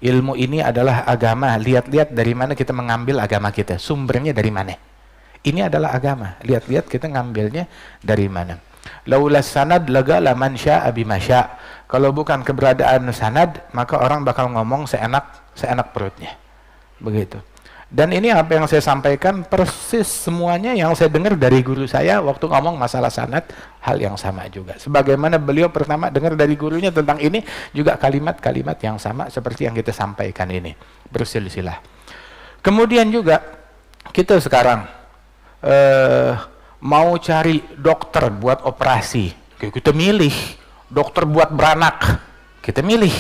Ilmu ini adalah agama. Lihat-lihat dari mana kita mengambil agama kita. Sumbernya dari mana. Ini adalah agama. Lihat-lihat kita ngambilnya dari mana. Laulas sanad lagala man sya'a bima sya'. Kalau bukan keberadaan sanad, maka orang bakal ngomong seenak perutnya. Begitu. Dan ini apa yang saya sampaikan persis semuanya yang saya dengar dari guru saya waktu ngomong masalah sanad, hal yang sama juga. Sebagaimana beliau pertama dengar dari gurunya tentang ini, juga kalimat-kalimat yang sama seperti yang kita sampaikan ini. Bersilsilah. Kemudian juga kita sekarang mau cari dokter buat operasi, kita milih. Dokter buat beranak, kita milih.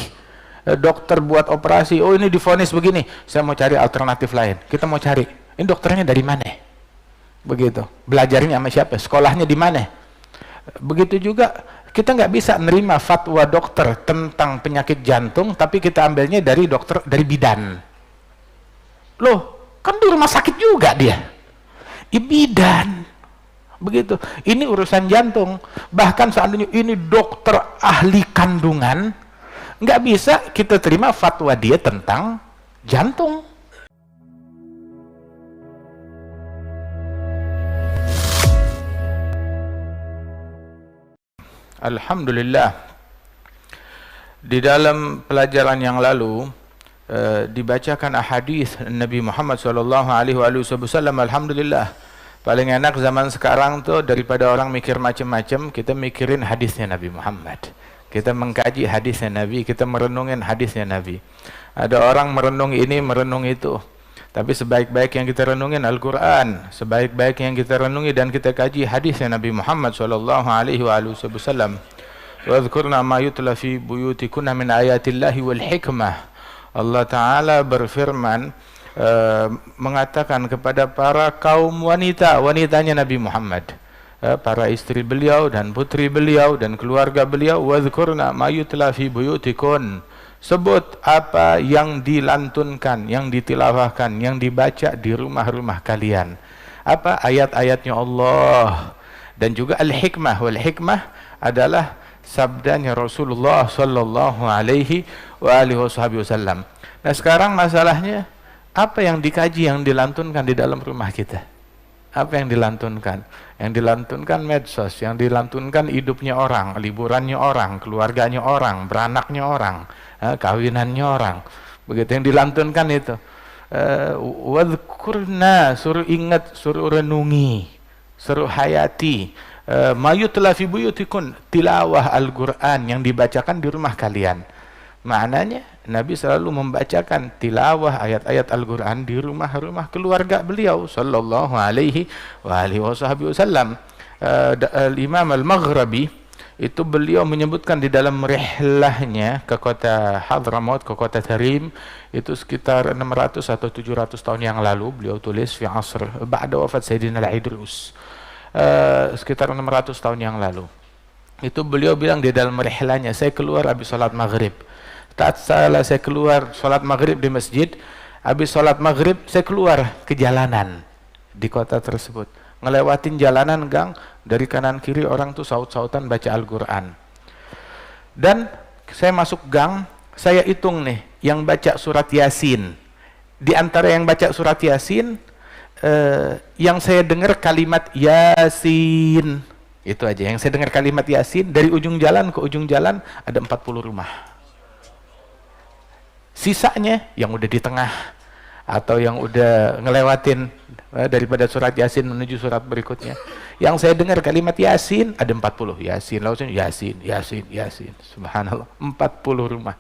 Dokter buat operasi, oh ini divonis begini, saya mau cari alternatif lain. Kita mau cari, ini dokternya dari mana? Begitu. Belajarnya sama siapa? Sekolahnya di mana? Begitu juga, kita nggak bisa nerima fatwa dokter tentang penyakit jantung, tapi kita ambilnya dari dokter, dari bidan. Loh, kan di rumah sakit juga dia. Bidan. Begitu. Ini urusan jantung. Bahkan seandainya ini dokter ahli kandungan, nggak bisa kita terima fatwa dia tentang jantung. Alhamdulillah, di dalam pelajaran yang lalu dibacakan ahadits Nabi Muhammad SAW. Alhamdulillah, paling enak zaman sekarang tuh daripada orang mikir macam-macam, kita mikirin hadisnya Nabi Muhammad. Kita mengkaji hadisnya Nabi, kita merenungin hadisnya Nabi. Ada orang merenung ini, merenung itu. Tapi sebaik-baik yang kita renungin Al-Quran, sebaik-baik yang kita renungi dan kita kaji hadisnya Nabi Muhammad SAW. وَاذْكُرْنَا مَا يُتْلَى فِي بُيُوتِكُنَّ مِنْ آيَاتِ اللَّهِ وَالْحِكْمَةِ. Allah Ta'ala berfirman, mengatakan kepada para kaum wanita, wanitanya Nabi Muhammad, para istri beliau dan putri beliau dan keluarga beliau, wadhkurna ma yutla fi buyutikun, sebut apa yang dilantunkan, yang ditilawahkan, yang dibaca di rumah-rumah kalian. Apa ayat-ayatnya Allah dan juga al-hikmah. Wal hikmah adalah sabdanya Rasulullah sallallahu alaihi wasallam. Nah, sekarang masalahnya apa yang dikaji, yang dilantunkan di dalam rumah kita? Apa yang dilantunkan? Yang dilantunkan medsos, yang dilantunkan hidupnya orang, liburannya orang, keluarganya orang, beranaknya orang, kawinannya orang. Begitu yang dilantunkan itu. Wadhkurna, suruh ingat, suruh renungi, suruh hayati. Mayutla fi buyutikun, tilawah Al-Quran yang dibacakan di rumah kalian. Maknanya Nabi selalu membacakan tilawah ayat-ayat Al-Quran di rumah-rumah keluarga beliau sallallahu alaihi wasallam. Imam Al-Maghribi itu beliau menyebutkan di dalam rihlahnya ke kota Hadramaut, ke kota Tarim, itu sekitar 600 atau 700 tahun yang lalu beliau tulis fi asr ba'da wafat Sayyidina Al-Idrus, sekitar 600 tahun yang lalu. Itu beliau bilang di dalam rihlahnya, saya keluar habis salat maghrib. Tatkala saya keluar sholat maghrib di masjid, habis sholat maghrib saya keluar ke jalanan di kota tersebut, ngelewatin jalanan gang, dari kanan kiri orang tuh saut-sautan baca Al-Quran. Dan saya masuk gang, saya hitung nih yang baca surat Yasin. Di antara yang baca surat Yasin, yang saya dengar kalimat Yasin, itu aja yang saya dengar kalimat Yasin. Dari ujung jalan ke ujung jalan ada 40 rumah. Sisanya yang udah di tengah atau yang udah ngelewatin daripada surat Yasin menuju surat berikutnya. Yang saya dengar kalimat Yasin ada 40. Yasin, langsung Yasin, Yasin, Yasin. Subhanallah, 40 rumah.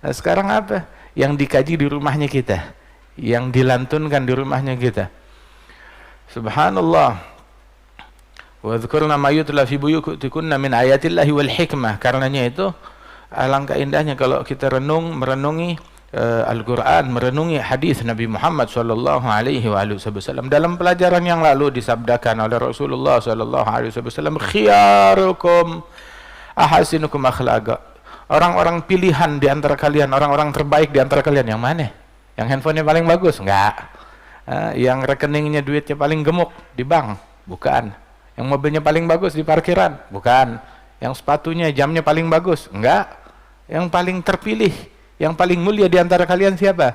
Nah, sekarang apa? Yang dikaji di rumahnya kita, yang dilantunkan di rumahnya kita. Subhanallah. Wa dzkurna ma yutla fi buyutikunna min ayatillahi wal hikmah. Karenanya itu alangkah indahnya kalau kita merenungi Al-Quran, merenungi hadis Nabi Muhammad sallallahu alaihi wasallam. Dalam pelajaran yang lalu disabdakan oleh Rasulullah sallallahu alaihi wasallam, khiyarukum ahasinukum akhlaqa. Orang-orang pilihan di antara kalian, orang-orang terbaik di antara kalian yang mana? Yang handphonenya paling bagus? Enggak. Yang rekeningnya duitnya paling gemuk di bank? Bukan. Yang mobilnya paling bagus di parkiran? Bukan. Yang sepatunya, jamnya paling bagus? Enggak. Yang paling terpilih, Yang paling mulia di antara kalian siapa?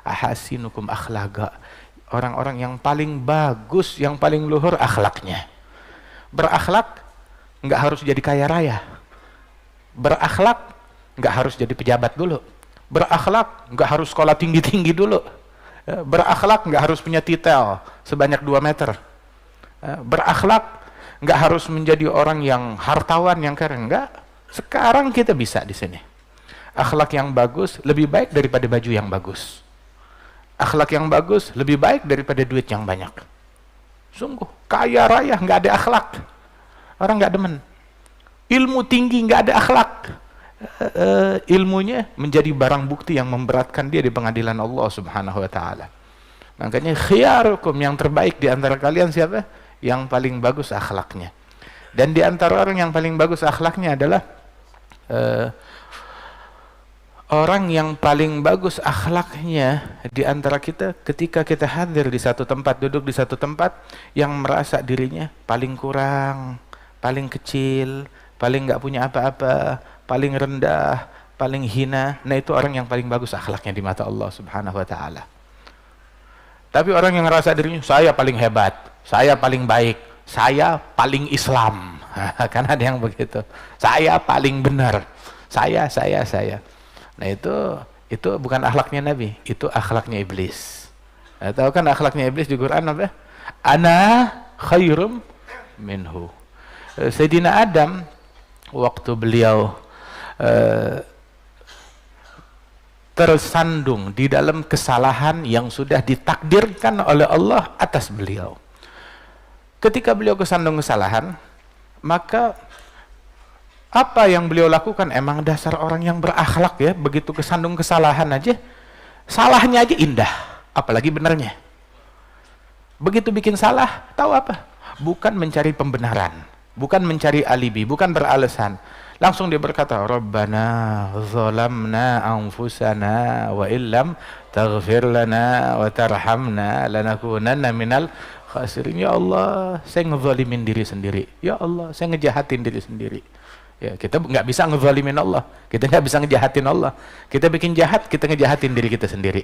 Ahasinukum akhlaqa. Orang-orang yang paling bagus, yang paling luhur akhlaknya. Berakhlak nggak harus jadi kaya raya. Berakhlak nggak harus jadi pejabat dulu. Berakhlak nggak harus sekolah tinggi-tinggi dulu. Berakhlak nggak harus punya titel sebanyak 2 meter. Berakhlak nggak harus menjadi orang yang hartawan, yang kaya. Enggak. Sekarang kita bisa di sini. Akhlak yang bagus lebih baik daripada baju yang bagus. Akhlak yang bagus lebih baik daripada duit yang banyak. Sungguh, kaya raya nggak ada akhlak, orang nggak demen. Ilmu tinggi nggak ada akhlak, ilmunya menjadi barang bukti yang memberatkan dia di pengadilan Allah Subhanahu wa Ta'ala. Makanya khiyarukum, yang terbaik di antara kalian siapa? Yang paling bagus akhlaknya. Dan di antara orang yang paling bagus akhlaknya adalah orang yang paling bagus akhlaknya di antara kita ketika kita hadir di satu tempat, duduk di satu tempat, yang merasa dirinya paling kurang, paling kecil, paling nggak punya apa-apa, paling rendah, paling hina. Nah, itu orang yang paling bagus akhlaknya di mata Allah Subhanahu wa Ta'ala. Tapi orang yang merasa dirinya, saya paling hebat, saya paling baik, saya paling Islam, kan ada yang begitu, saya paling benar, saya. Nah, itu bukan akhlaknya Nabi, itu akhlaknya iblis. Tahu kan akhlaknya iblis di Quran apa? Ana khairum minhu. Sayyidina Adam, waktu beliau tersandung di dalam kesalahan yang sudah ditakdirkan oleh Allah atas beliau. Ketika beliau kesandung kesalahan, maka apa yang beliau lakukan? Emang dasar orang yang berakhlak ya, begitu kesandung kesalahan aja, salahnya aja indah, apalagi benarnya. Begitu bikin salah, tahu apa? Bukan mencari pembenaran, bukan mencari alibi, bukan beralasan. Langsung dia berkata, Rabbana zalamna anfusana wa illam taghfir lana wa tarhamna lanakunanna minal khasirin. Ya Allah, saya ngezalimin diri sendiri. Ya Allah, saya ngejahatin diri sendiri. Ya, kita nggak bisa ngezalimin Allah, kita nggak bisa ngejahatin Allah. Kita bikin jahat, kita ngejahatin diri kita sendiri.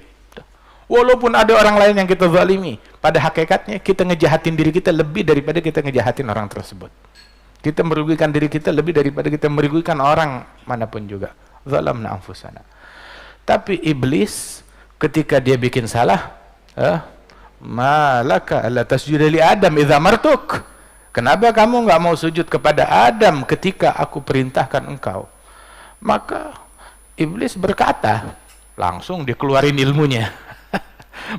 Walaupun ada orang lain yang kita zalimi, pada hakikatnya kita ngejahatin diri kita lebih daripada kita ngejahatin orang tersebut. Kita merugikan diri kita lebih daripada kita merugikan orang manapun juga. Zalamna anfusana. Tapi iblis ketika dia bikin salah, malaka alla tasjuda li Adam idza martuk. Kenapa kamu nggak mau sujud kepada Adam ketika aku perintahkan engkau? Maka iblis berkata, langsung dikeluarin ilmunya.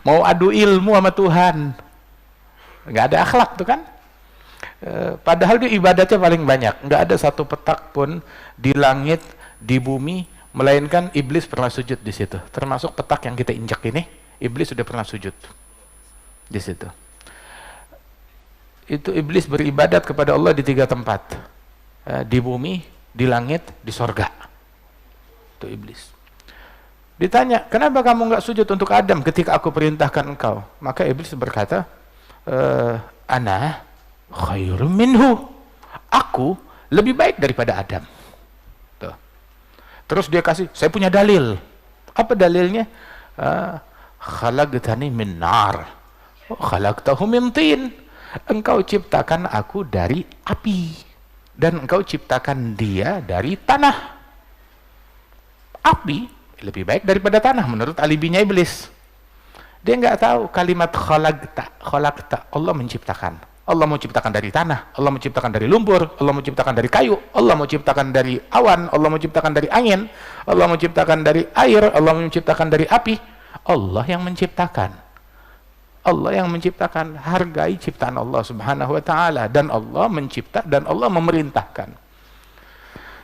Mau adu ilmu sama Tuhan. Nggak ada akhlak tuh kan? Padahal dia ibadatnya paling banyak. Nggak ada satu petak pun di langit, di bumi, melainkan iblis pernah sujud di situ. Termasuk petak yang kita injak ini, iblis sudah pernah sujud di situ. Itu iblis beribadat kepada Allah di 3 tempat, di bumi, di langit, di sorga. Itu iblis. Ditanya, kenapa kamu nggak sujud untuk Adam ketika aku perintahkan engkau? Maka iblis berkata, ana khairum minhu, aku lebih baik daripada Adam. Tuh. Terus dia kasih, saya punya dalil. Apa dalilnya? Khalaqtani min nar wa khalaqtahu min tin. Engkau ciptakan aku dari api dan engkau ciptakan dia dari tanah. Api lebih baik daripada tanah menurut alibinya iblis. Dia nggak tahu kalimat khalaqta, Allah menciptakan. Allah mau ciptakan dari tanah, Allah mau ciptakan dari lumpur, Allah mau ciptakan dari kayu, Allah mau ciptakan dari awan, Allah mau ciptakan dari angin, Allah mau ciptakan dari air, Allah mau ciptakan dari api. Allah yang menciptakan. Allah yang menciptakan, hargai ciptaan Allah Subhanahu wa Ta'ala, dan Allah mencipta dan Allah memerintahkan.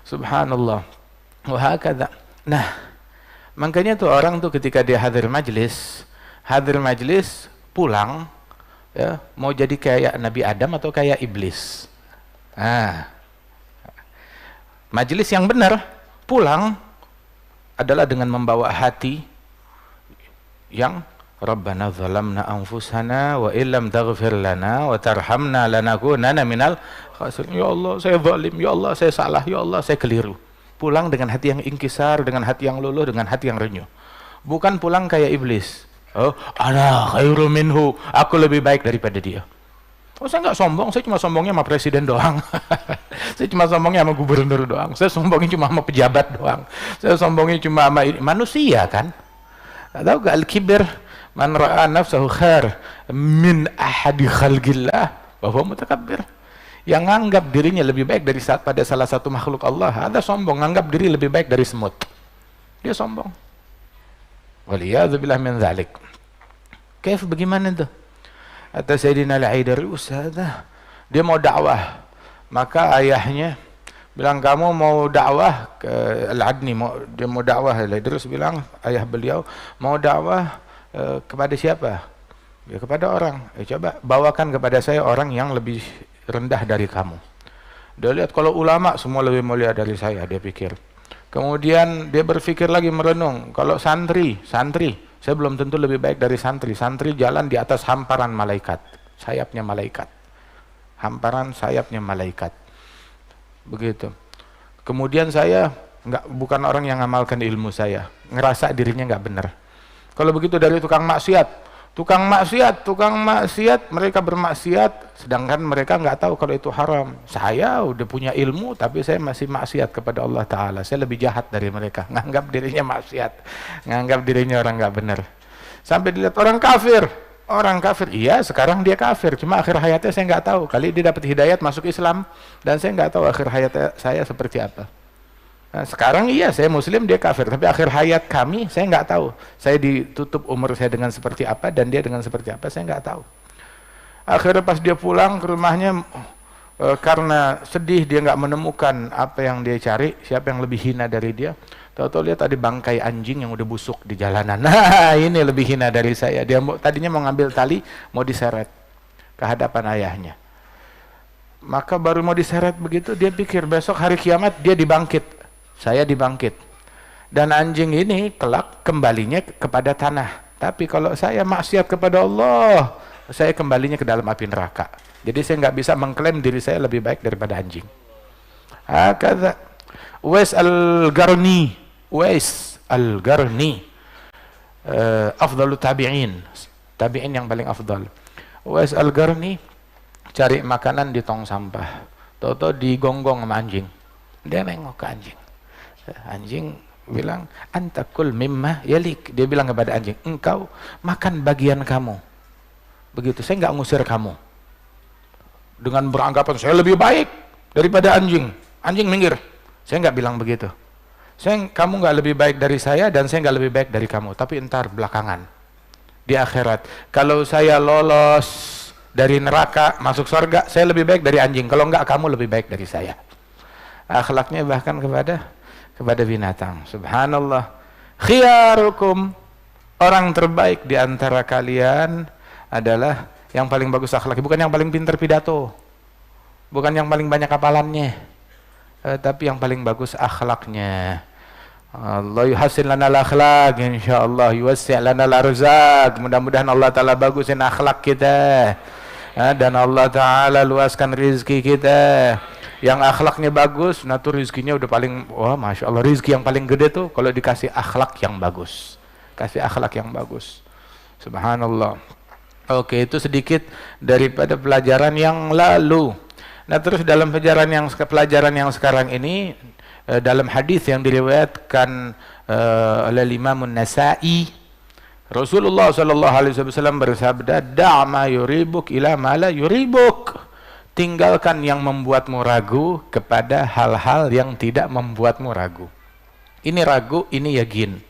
Subhanallah. Wa hakadha. Nah, makanya tuh orang tuh ketika dia hadir majlis pulang ya, mau jadi kayak Nabi Adam atau kayak iblis. Majlis yang benar pulang adalah dengan membawa hati yang Rabbana zalamna anfusana wa illam taghfir lana wa tarhamna lanakunanna minal khasirin. Ya Allah, saya zalim, ya Allah, saya salah, ya Allah, saya keliru. pulang dengan hati yang inkisar, dengan hati yang luluh, dengan hati yang renyuh. Bukan pulang kayak iblis. Oh, ana khairu minhu, aku lebih baik daripada dia. Oh, saya nggak sombong, saya cuma sombongnya sama presiden doang. Saya cuma sombongnya sama gubernur doang. Saya sombongnya cuma sama pejabat doang. Saya sombongnya cuma sama manusia kan. Tahu gak al-kibir man ra'a nafsahu khair min ahadi khalqillah wa huwa mutakabbir. Yang nganggap dirinya lebih baik pada salah satu makhluk Allah, ada sombong, nganggap diri lebih baik dari semut. Dia sombong. Waliyadzubillah min dzalik. Kaif bagaimana itu? Kata Sayyidina Al-Haidari, Ustazah, dia mau dakwah. Maka ayahnya bilang, kamu mau dakwah ke Al-Adni, dia mau dakwah. Terus bilang, ayah beliau, mau dakwah kepada siapa? Ya kepada orang. Coba bawakan kepada saya orang yang lebih rendah dari kamu. Dia lihat kalau ulama semua lebih mulia dari saya, dia pikir. Kemudian dia berpikir lagi, merenung, kalau santri, saya belum tentu lebih baik dari santri. Santri jalan di atas hamparan malaikat, sayapnya malaikat. Hamparan sayapnya malaikat. Begitu. Kemudian saya bukan orang yang ngamalkan ilmu saya, ngerasa dirinya nggak benar. Kalau begitu dari tukang maksiat, mereka bermaksiat, sedangkan mereka nggak tahu kalau itu haram. Saya udah punya ilmu, tapi saya masih maksiat kepada Allah Ta'ala. Saya lebih jahat dari mereka, nganggap dirinya maksiat, nganggap dirinya orang nggak benar. Sampai dilihat orang kafir, iya sekarang dia kafir, cuma akhir hayatnya saya nggak tahu. Kali dia dapat hidayat masuk Islam, dan saya nggak tahu akhir hayatnya saya seperti apa. Nah, sekarang iya saya muslim, dia kafir, tapi akhir hayat kami saya nggak tahu. Saya ditutup umur saya dengan seperti apa dan dia dengan seperti apa, saya nggak tahu. Akhirnya pas dia pulang ke rumahnya, karena sedih dia nggak menemukan apa yang dia cari, siapa yang lebih hina dari dia. Tahu-tahu lihat ada bangkai anjing yang udah busuk di jalanan. Nah, ini lebih hina dari saya. Dia tadinya mau ngambil tali, mau diseret ke hadapan ayahnya. Maka baru mau diseret begitu, dia pikir besok hari kiamat dia dibangkit. Saya dibangkit, dan anjing ini kelak kembalinya kepada tanah. Tapi kalau saya maksiat kepada Allah, saya kembalinya ke dalam api neraka. Jadi saya nggak bisa mengklaim diri saya lebih baik daripada anjing. Kata Uwais Al-Qarni, afdalu tabi'in yang paling afdal. Uwais Al-Qarni cari makanan di tong sampah, tahu-tahu digonggong sama anjing. Dia nengok ke anjing. Anjing bilang, antakul mimma yalik. Dia bilang kepada anjing, engkau makan bagian kamu. Begitu, saya nggak ngusir kamu. Dengan beranggapan saya lebih baik daripada anjing. Anjing minggir. Saya nggak bilang begitu. Kamu nggak lebih baik dari saya dan saya nggak lebih baik dari kamu. Tapi entar belakangan di akhirat, kalau saya lolos dari neraka masuk surga, saya lebih baik dari anjing. Kalau enggak, kamu lebih baik dari saya. Akhlaknya bahkan kepada binatang. Subhanallah. Khiyarukum, orang terbaik di antara kalian adalah yang paling bagus akhlaknya, bukan yang paling pintar pidato, bukan yang paling banyak hafalannya, tapi yang paling bagus akhlaknya. Allah yuhassin lana al-akhlaq, insyaallah yuwassi' lana al-arzaq. Mudah-mudahan Allah Ta'ala bagusin akhlak kita, dan Allah Ta'ala luaskan rezeki kita. Yang akhlaknya bagus, nah tuh rizkinya udah paling, wah Masya Allah, rizki yang paling gede tuh kalau dikasih akhlak yang bagus. Kasih akhlak yang bagus. Subhanallah. Oke, itu sedikit daripada pelajaran yang lalu. Nah terus dalam pelajaran yang sekarang ini, dalam hadis yang diriwayatkan oleh Imam An-Nasa'i, Rasulullah SAW bersabda, "Da'ma yuribuk ila ma la yuribuk." Tinggalkan yang membuatmu ragu kepada hal-hal yang tidak membuatmu ragu. Ini ragu, ini yakin.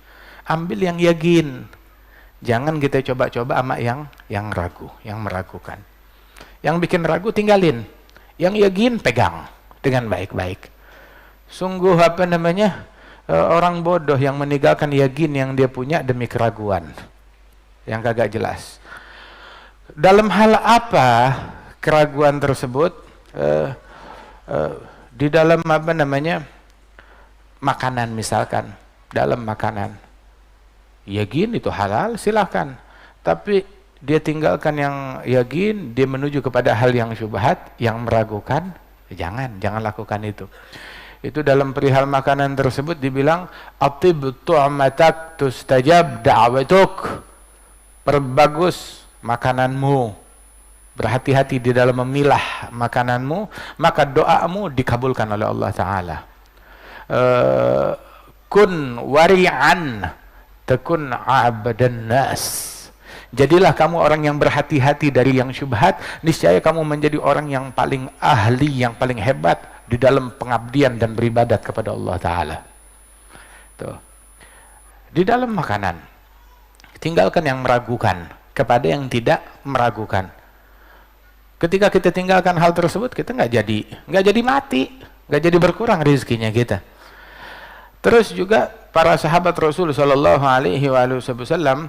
Ambil yang yakin. Jangan kita coba-coba sama yang ragu, yang meragukan. Yang bikin ragu tinggalin. Yang yakin pegang dengan baik-baik. Sungguh orang bodoh yang meninggalkan yakin yang dia punya demi keraguan yang kagak jelas. Dalam hal apa keraguan tersebut? Di dalam makanan misalkan, dalam makanan yakin itu halal, silahkan, tapi dia tinggalkan yang yakin, dia menuju kepada hal yang syubhat, yang meragukan, jangan lakukan itu. Itu dalam perihal makanan tersebut dibilang atib tu'matak tustajab da'watuk. Perbagus makananmu, berhati-hati di dalam memilah makananmu, maka doamu dikabulkan oleh Allah Ta'ala. Kun wari'an takun abdan nas. Jadilah kamu orang yang berhati-hati dari yang syubhat, niscaya kamu menjadi orang yang paling ahli, yang paling hebat di dalam pengabdian dan beribadat kepada Allah Ta'ala. Tuh. Di dalam makanan, tinggalkan yang meragukan kepada yang tidak meragukan. Ketika kita tinggalkan hal tersebut, kita nggak jadi mati, nggak jadi berkurang rezekinya kita. Terus juga para sahabat Rasul Sallallahu Alaihi Wasallam,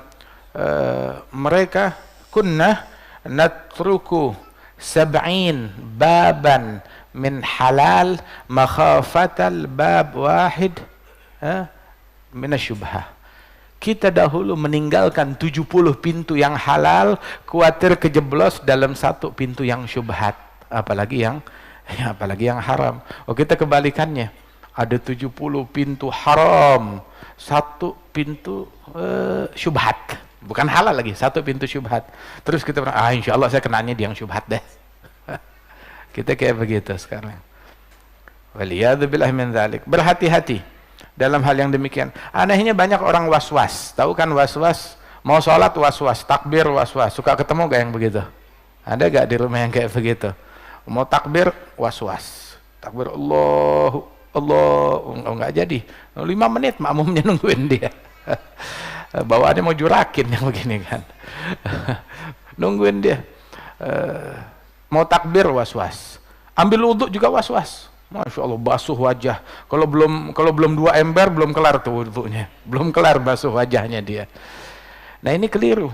mereka kunna natruku 70 baban min halal makhafatal bab wahid min asyubhah. Kita dahulu meninggalkan 70 pintu yang halal, khawatir kejeblos dalam satu pintu yang syubhat, apalagi yang haram. Oh, kita kebalikannya, ada 70 pintu haram, satu pintu syubhat, bukan halal lagi, satu pintu syubhat. Terus kita bilang, insya Allah saya kenanya di yang syubhat deh. Kita kayak begitu sekarang. Waliyadzubillah min dzalik. Berhati-hati dalam hal yang demikian. Anehnya banyak orang was-was. Tahu kan was-was? Mau sholat was-was, takbir was-was. Suka ketemu gak yang begitu? Ada gak di rumah yang kayak begitu? Mau takbir was-was. Takbir Allah, enggak jadi. 5 menit makmumnya nungguin dia. Bawaannya mau jurakin yang begini kan. Nungguin dia. Mau takbir was-was, ambil wudhu juga was-was. Masya Allah, basuh wajah. Kalau belum 2 ember belum kelar tuh wudhunya, belum kelar basuh wajahnya dia. Nah ini keliru.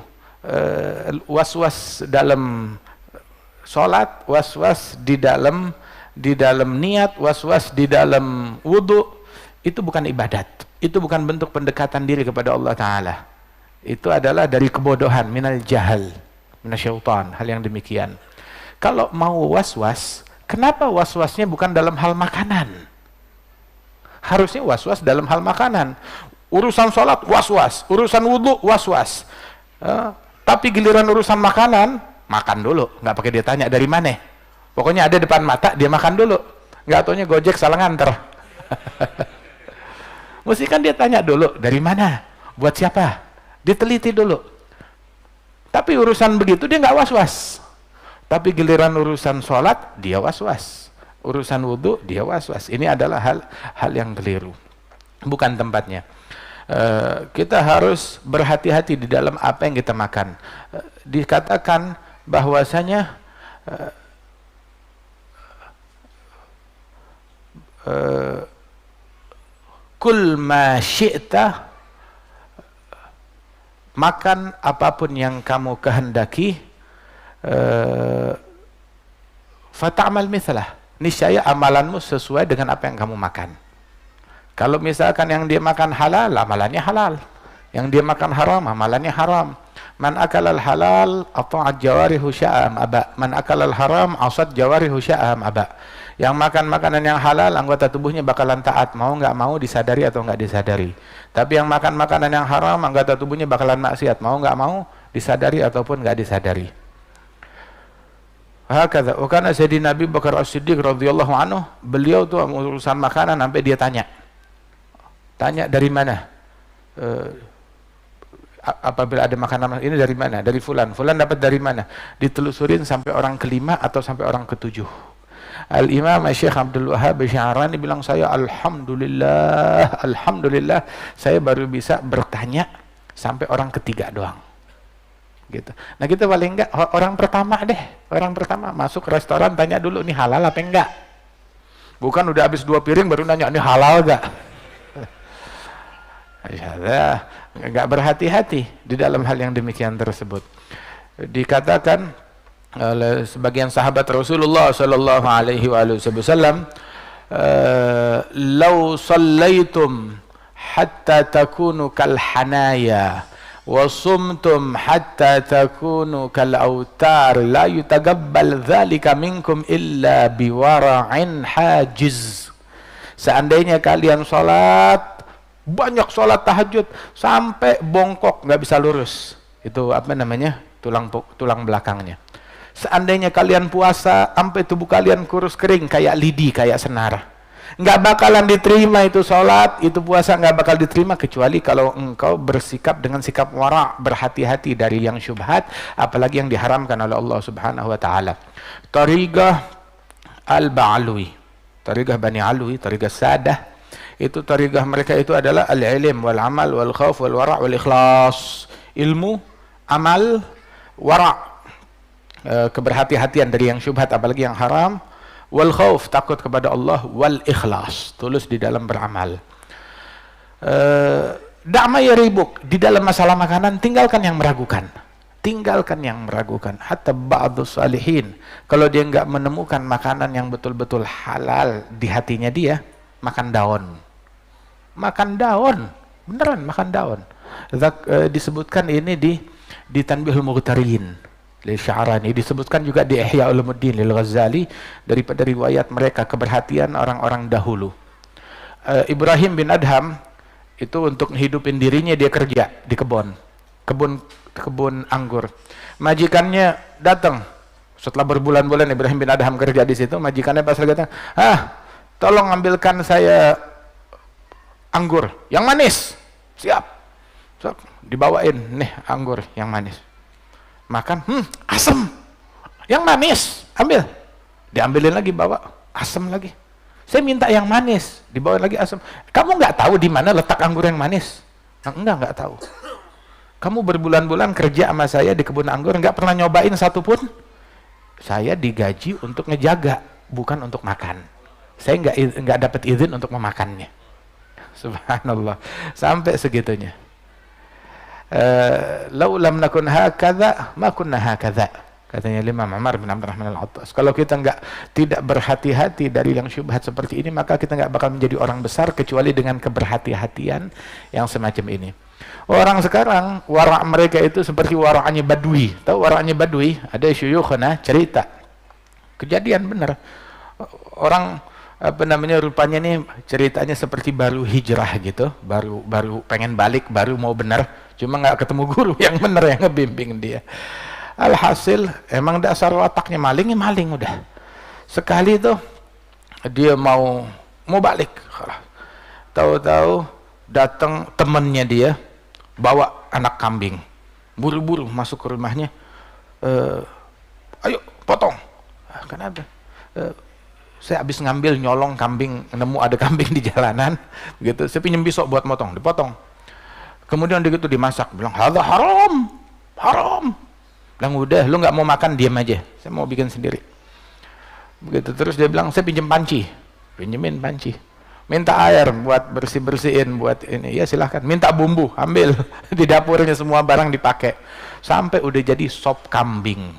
Was-was dalam sholat, was-was di dalam niat, was-was di dalam wudhu, itu bukan ibadat. Itu bukan bentuk pendekatan diri kepada Allah Ta'ala. Itu adalah dari kebodohan, minal jahal, minasyaitan, hal yang demikian. Kalau mau was-was, kenapa was-wasnya bukan dalam hal makanan? Harusnya was-was dalam hal makanan. Urusan sholat, was-was. Urusan wudhu, was-was. Tapi giliran urusan makanan, makan dulu. Nggak pakai dia tanya dari mana. Pokoknya ada depan mata, dia makan dulu. Nggak taunya Gojek salah nganter. Mesti kan dia tanya dulu, dari mana? Buat siapa? Diteliti dulu. Tapi urusan begitu dia nggak was-was. Tapi giliran urusan sholat, dia was-was. Urusan wudhu, dia was-was. Ini adalah hal yang keliru. Bukan tempatnya. Kita harus berhati-hati di dalam apa yang kita makan. Dikatakan bahwasanya kul ma syi'ta, makan apapun yang kamu kehendaki, fata'amal mithlah, niscaya amalanmu sesuai dengan apa yang kamu makan. Kalau misalkan yang dia makan halal, amalannya halal. Yang dia makan haram, amalannya haram. Man akalal halal ata'at jawarihu sya'am aba. Man akalal haram asad jawarihu sya'am aba. Yang makan makanan yang halal, anggota tubuhnya bakalan taat, mau nggak mau, disadari atau nggak disadari. Tapi yang makan makanan yang haram, anggota tubuhnya bakalan maksiat, mau nggak mau, disadari ataupun nggak disadari. Hakadha. Karena Sayyidina Nabi Bakar As-Siddiq radhiyallahu anhu, beliau tuh urusan makanan sampai dia tanya dari mana? Apabila ada makanan ini dari mana? Dari fulan dapat dari mana? Ditelusurin sampai orang kelima atau sampai orang ketujuh. Al-Imam Syekh Abdul Wahhab Sya'rani bilang, saya alhamdulillah saya baru bisa bertanya sampai orang ketiga doang. Gitu. Nah kita paling enggak orang pertama deh, orang pertama masuk restoran tanya dulu ini halal apa enggak. Bukan udah habis 2 piring baru nanya ini halal enggak. Insyaallah enggak berhati-hati di dalam hal yang demikian tersebut. Dikatakan oleh sebagian sahabat Rasulullah sallallahu alaihi wasallam, "Law shallaitum hatta takunu kal hanaya wa sumtum hatta takunu kal autar la yutagabbal dzalika minkum illa biwara'in hajiz." Seandainya kalian sholat, banyak sholat tahajud, sampai bongkok, nggak bisa lurus. Itu apa namanya? Tulang belakangnya. Seandainya kalian puasa, sampai tubuh kalian kurus kering, kayak lidi, kayak senar. Nggak bakalan diterima itu sholat, itu puasa nggak bakal diterima, kecuali kalau engkau bersikap dengan sikap wara', berhati-hati dari yang syubhat, apalagi yang diharamkan oleh Allah Subhanahu wa Ta'ala. Tariqah Al-Ba'alwi, tariqah Bani Alwi, tariqah Sadah, itu tariqah mereka itu adalah al-ilm wal amal wal khauf wal wara' wal ikhlas. Ilmu, amal, wara', keberhati-hatian dari yang syubhat apalagi yang haram, wal khauf, takut kepada Allah, wal ikhlas, tulus di dalam beramal. Da'ma yaribuk, di dalam masalah makanan tinggalkan yang meragukan. Tinggalkan yang meragukan. Hatta ba'dus salihin, kalau dia nggak menemukan makanan yang betul-betul halal di hatinya dia, makan daun. Makan daun, beneran makan daun. Disebutkan ini di Tanbihul Mughtarin li Sya'rani, disebutkan juga di Ihya Ulumuddin lil Ghazali daripada riwayat mereka, keberhatian orang-orang dahulu. Ibrahim bin Adham itu untuk hidupin dirinya dia kerja di kebun anggur. Majikannya datang setelah berbulan-bulan Ibrahim bin Adham kerja di situ, majikannya pas lagi datang, tolong ambilkan saya anggur yang manis. Siap. So, dibawain nih anggur yang manis. Makan, asem, yang manis, ambil, diambilin lagi, bawa, asem lagi. Saya minta yang manis, dibawa lagi asem. Kamu nggak tahu di mana letak anggur yang manis? Nggak tahu. Kamu berbulan-bulan kerja sama saya di kebun anggur, nggak pernah nyobain satu pun? Saya digaji untuk ngejaga, bukan untuk makan. Saya nggak dapat izin untuk memakannya. Subhanallah, sampai segitunya. Lau lam nakun hakadha ma kunna hakadha, katanya Imam Umar bin Abdurrahman Al-Attas. Kalau kita tidak berhati-hati dari yang syubhat seperti ini, maka kita nggak bakal menjadi orang besar kecuali dengan keberhati-hatian yang semacam ini. Orang sekarang wara' mereka itu seperti wara'nya Badui. Tahu wara'nya Badui? Ada syuyukhna cerita kejadian benar. Orang rupanya nih ceritanya seperti baru hijrah gitu, baru pengen balik, baru mau benar, cuma nggak ketemu guru yang benar yang ngebimbing dia. Alhasil emang dasar wataknya maling udah. Sekali tuh dia mau balik, tahu-tahu datang temennya dia bawa anak kambing, buru-buru masuk ke rumahnya. Ayo potong. Kenapa? Saya habis ngambil nyolong kambing, nemu ada kambing di jalanan, gitu. Saya pinjem pisau buat motong, dipotong. Kemudian dia gitu dimasak, bilang hadza haram, haram. Bilang udah, lu nggak mau makan diam aja, saya mau bikin sendiri. Begitu terus dia bilang saya pinjem panci, pinjemin panci. Minta air buat bersihin buat ini, ya silahkan. Minta bumbu, ambil di dapurnya semua barang dipakai, sampai udah jadi sop kambing.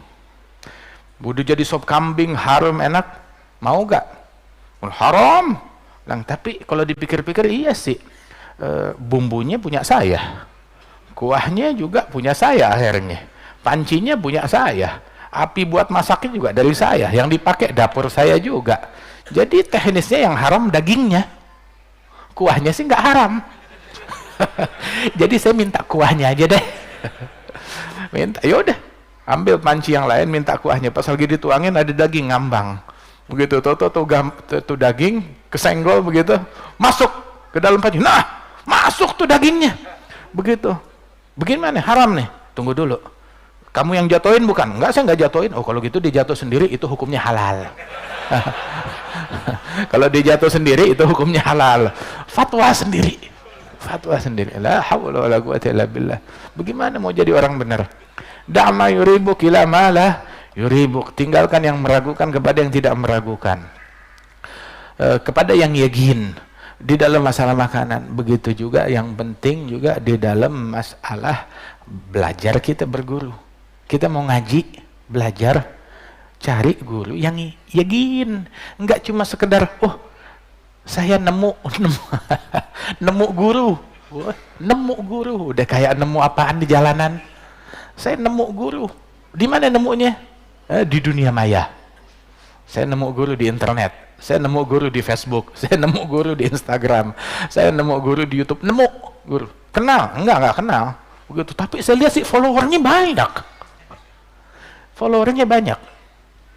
Udah jadi sop kambing harum enak. Mau gak? Haram. Tapi kalau dipikir-pikir iya sih, bumbunya punya saya, kuahnya juga punya saya, akhirnya pancinya punya saya, api buat masaknya juga dari saya, yang dipakai dapur saya juga. Jadi teknisnya yang haram dagingnya, kuahnya sih nggak haram. Jadi saya minta kuahnya aja deh. Minta, yaudah ambil panci yang lain, minta kuahnya. Pas lagi dituangin ada daging ngambang. Begitu tuh daging kesenggol begitu, masuk ke dalam panci. Nah, masuk tuh dagingnya. Begitu. Bagaimana? Haram nih. Tunggu dulu. Kamu yang jatuhin bukan? Enggak, saya nggak jatuhin. Oh, kalau gitu dia jatuh sendiri itu hukumnya halal. Kalau dia jatuh sendiri itu hukumnya halal. Fatwa sendiri. Fatwa sendiri. La haula wala quwwata illa billah. Bagaimana mau jadi orang benar? Da'ma yuribuk ila ma la yuribuk, tinggalkan yang meragukan kepada yang tidak meragukan, kepada yang yakin di dalam masalah makanan. Begitu juga yang penting juga di dalam masalah belajar, kita berguru, kita mau ngaji, belajar, cari guru yang yakin, enggak cuma sekedar saya nemu guru, nemu guru, udah kayak nemu apaan di jalanan. Saya nemu guru, di mana nemunya? Di dunia maya. Saya nemu guru di internet, saya nemu guru di Facebook, saya nemu guru di Instagram, saya nemu guru di YouTube, nemu guru. Kenal? Enggak kenal. Begitu. Tapi saya lihat sih followernya banyak. Followernya banyak.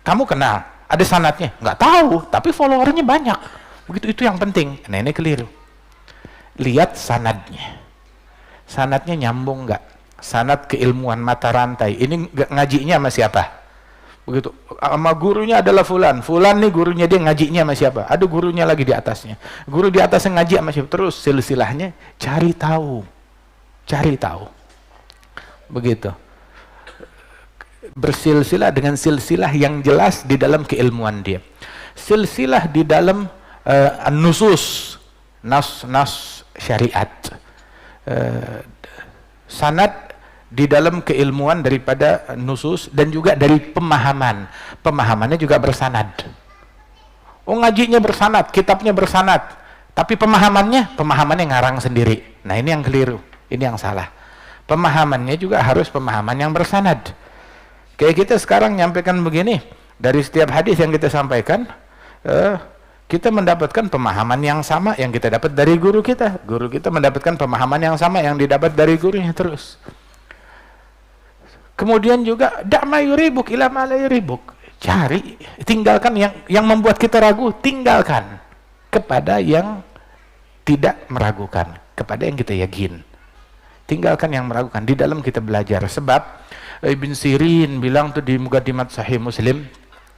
Kamu kenal? Ada sanadnya? Enggak tahu, tapi followernya banyak. Begitu, itu yang penting. Nah, ini keliru. Lihat sanadnya. Sanadnya nyambung enggak? Sanad keilmuan mata rantai. Ini ngajinya sama siapa? Begitu. Sama gurunya adalah fulan. Fulan nih gurunya, dia ngajinya sama siapa? Ada gurunya lagi di atasnya. Guru di atasnya ngaji sama siapa? Terus silsilahnya cari tahu. Cari tahu. Begitu. Bersilsilah dengan silsilah yang jelas di dalam keilmuan dia. Silsilah di dalam nusus, nas syariat. Sanad di dalam keilmuan daripada nusus dan juga dari pemahaman. Pemahamannya juga bersanad. Oh, ngajinya bersanad, kitabnya bersanad, tapi pemahamannya ngarang sendiri. Nah, ini yang keliru, ini yang salah. Pemahamannya juga harus pemahaman yang bersanad. Kayak kita sekarang nyampaikan begini, dari setiap hadis yang kita sampaikan, kita mendapatkan pemahaman yang sama yang kita dapat dari guru kita. Guru kita mendapatkan pemahaman yang sama yang didapat dari gurunya terus. Kemudian juga da'ma yuribuk ila ma la yuribuk. Cari, tinggalkan yang membuat kita ragu, tinggalkan kepada yang tidak meragukan, kepada yang kita yakin. Tinggalkan yang meragukan. Di dalam kita belajar. Sebab Ibn Sirin bilang tuh di Muqaddimat Sahih Muslim,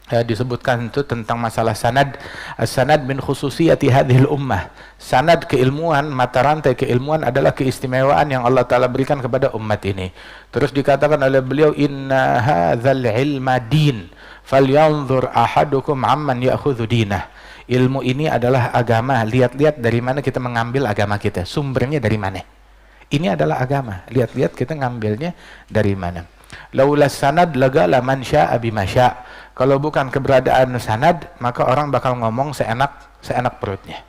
disebutkan itu tentang masalah sanad. As-sanad min khususiyati hadhil ummah. Sanad keilmuan, mata rantai keilmuan adalah keistimewaan yang Allah Ta'ala berikan kepada umat ini. Terus dikatakan oleh beliau, inna hadzal ilma din falyanzur ahadukum amman ya'khudhu dinah. Ilmu ini adalah agama. Lihat-lihat dari mana kita mengambil agama kita, sumbernya dari mana. Ini adalah agama. Lihat-lihat kita ngambilnya dari mana. Laula sanad lagala man syaa bima syaa. Kalau bukan keberadaan sanad, maka orang bakal ngomong seenak perutnya.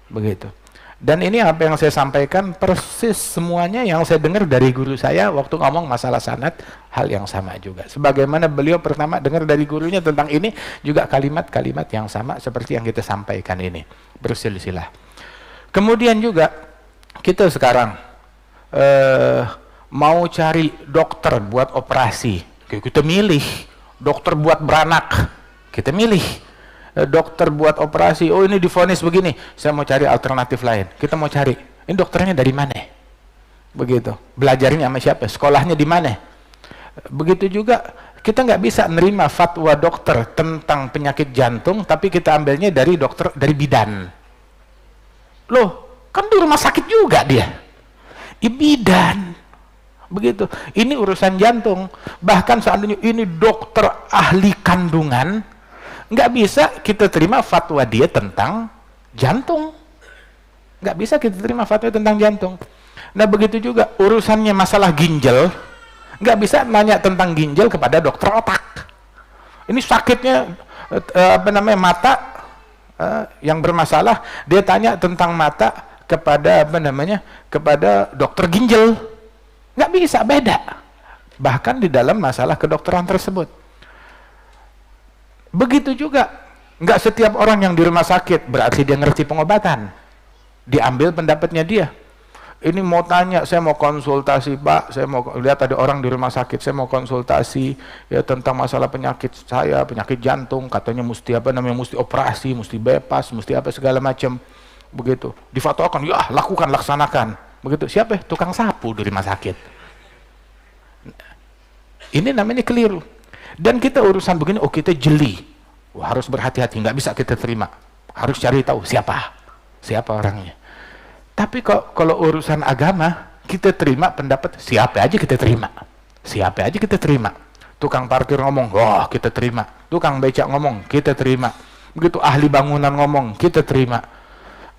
Begitu. Dan ini apa yang saya sampaikan persis semuanya yang saya dengar dari guru saya waktu ngomong masalah sanad, hal yang sama juga. Sebagaimana beliau pertama dengar dari gurunya tentang ini, juga kalimat-kalimat yang sama seperti yang kita sampaikan ini. Bersilsilah. Kemudian juga kita sekarang mau cari dokter buat operasi. Kita milih dokter buat beranak, kita milih. Dokter buat operasi, oh ini divonis begini, saya mau cari alternatif lain. Kita mau cari, ini dokternya dari mana? Begitu. Belajarnya sama siapa? Sekolahnya di mana? Begitu juga, kita nggak bisa nerima fatwa dokter tentang penyakit jantung, tapi kita ambilnya dari dokter, dari bidan. Loh, kan di rumah sakit juga dia. Bidan. Begitu. Ini urusan jantung. Bahkan seandainya ini dokter ahli kandungan, nggak bisa kita terima fatwa dia tentang jantung. Nggak bisa kita terima fatwa tentang jantung. Nah, begitu juga urusannya masalah ginjal, nggak bisa nanya tentang ginjal kepada dokter otak. Ini sakitnya mata yang bermasalah, dia tanya tentang mata kepada kepada dokter ginjal. Nggak bisa, beda. Bahkan di dalam masalah kedokteran tersebut. Begitu juga, nggak setiap orang yang di rumah sakit berarti dia ngerti pengobatan. Diambil pendapatnya dia. Ini mau tanya, saya mau konsultasi Pak, saya mau lihat ada orang di rumah sakit, saya mau konsultasi ya tentang masalah penyakit saya, penyakit jantung, katanya mesti mesti operasi, mesti bypass, mesti apa segala macam. Begitu. Difatwakan, ya lakukan, laksanakan. Begitu. Siapa? Tukang sapu di rumah sakit. Ini namanya keliru. Dan kita urusan begini, oh kita jeli. Wah, harus berhati-hati, nggak bisa kita terima. Harus cari tahu siapa orangnya. Tapi kalau urusan agama, kita terima pendapat siapa aja kita terima. Siapa aja kita terima. Tukang parkir ngomong, wah kita terima. Tukang becak ngomong, kita terima. Begitu ahli bangunan ngomong, kita terima.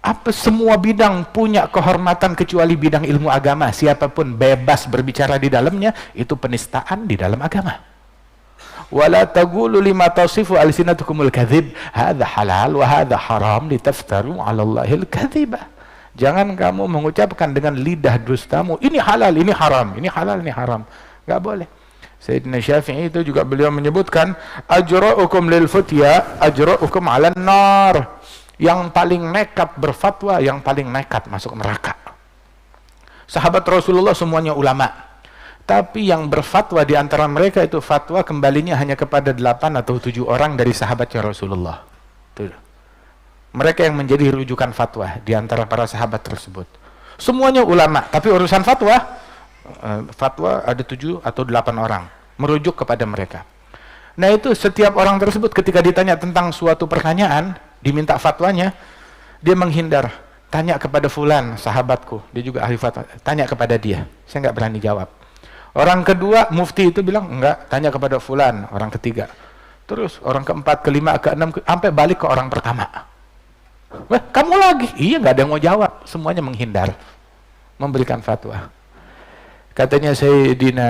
Apa semua bidang punya kehormatan kecuali bidang ilmu agama. Siapapun bebas berbicara di dalamnya, itu penistaan di dalam agama. Wala taqulu lima tasifu alsinatukumul kadzib hadza halal wa hadza haram litaftaru 'ala Allahil kadziba. Jangan kamu mengucapkan dengan lidah dustamu ini halal, ini haram, ini halal, ini haram. Enggak boleh. Sayyidina Syafi'i itu juga beliau menyebutkan, ajra'ukum lil futya ajra'ukum 'alan nar. Yang paling nekat berfatwa, yang paling nekat masuk neraka. Sahabat Rasulullah semuanya ulama, tapi yang berfatwa di antara mereka itu fatwa kembalinya hanya kepada 8 atau 7 orang dari sahabatnya Rasulullah. Tuh. Mereka yang menjadi rujukan fatwa di antara para sahabat tersebut. Semuanya ulama, tapi urusan fatwa, fatwa ada 7 atau 8 orang merujuk kepada mereka. Nah itu setiap orang tersebut ketika ditanya tentang suatu pertanyaan, diminta fatwanya, dia menghindar. Tanya kepada fulan, sahabatku, dia juga ahli fatwa, tanya kepada dia, saya nggak berani jawab. Orang kedua, mufti itu bilang, enggak, tanya kepada fulan, orang ketiga. Terus orang keempat, kelima, keenam, sampai balik ke orang pertama. Wah, kamu lagi? Iya, nggak ada yang mau jawab, semuanya menghindar memberikan fatwa. Katanya Sayyidina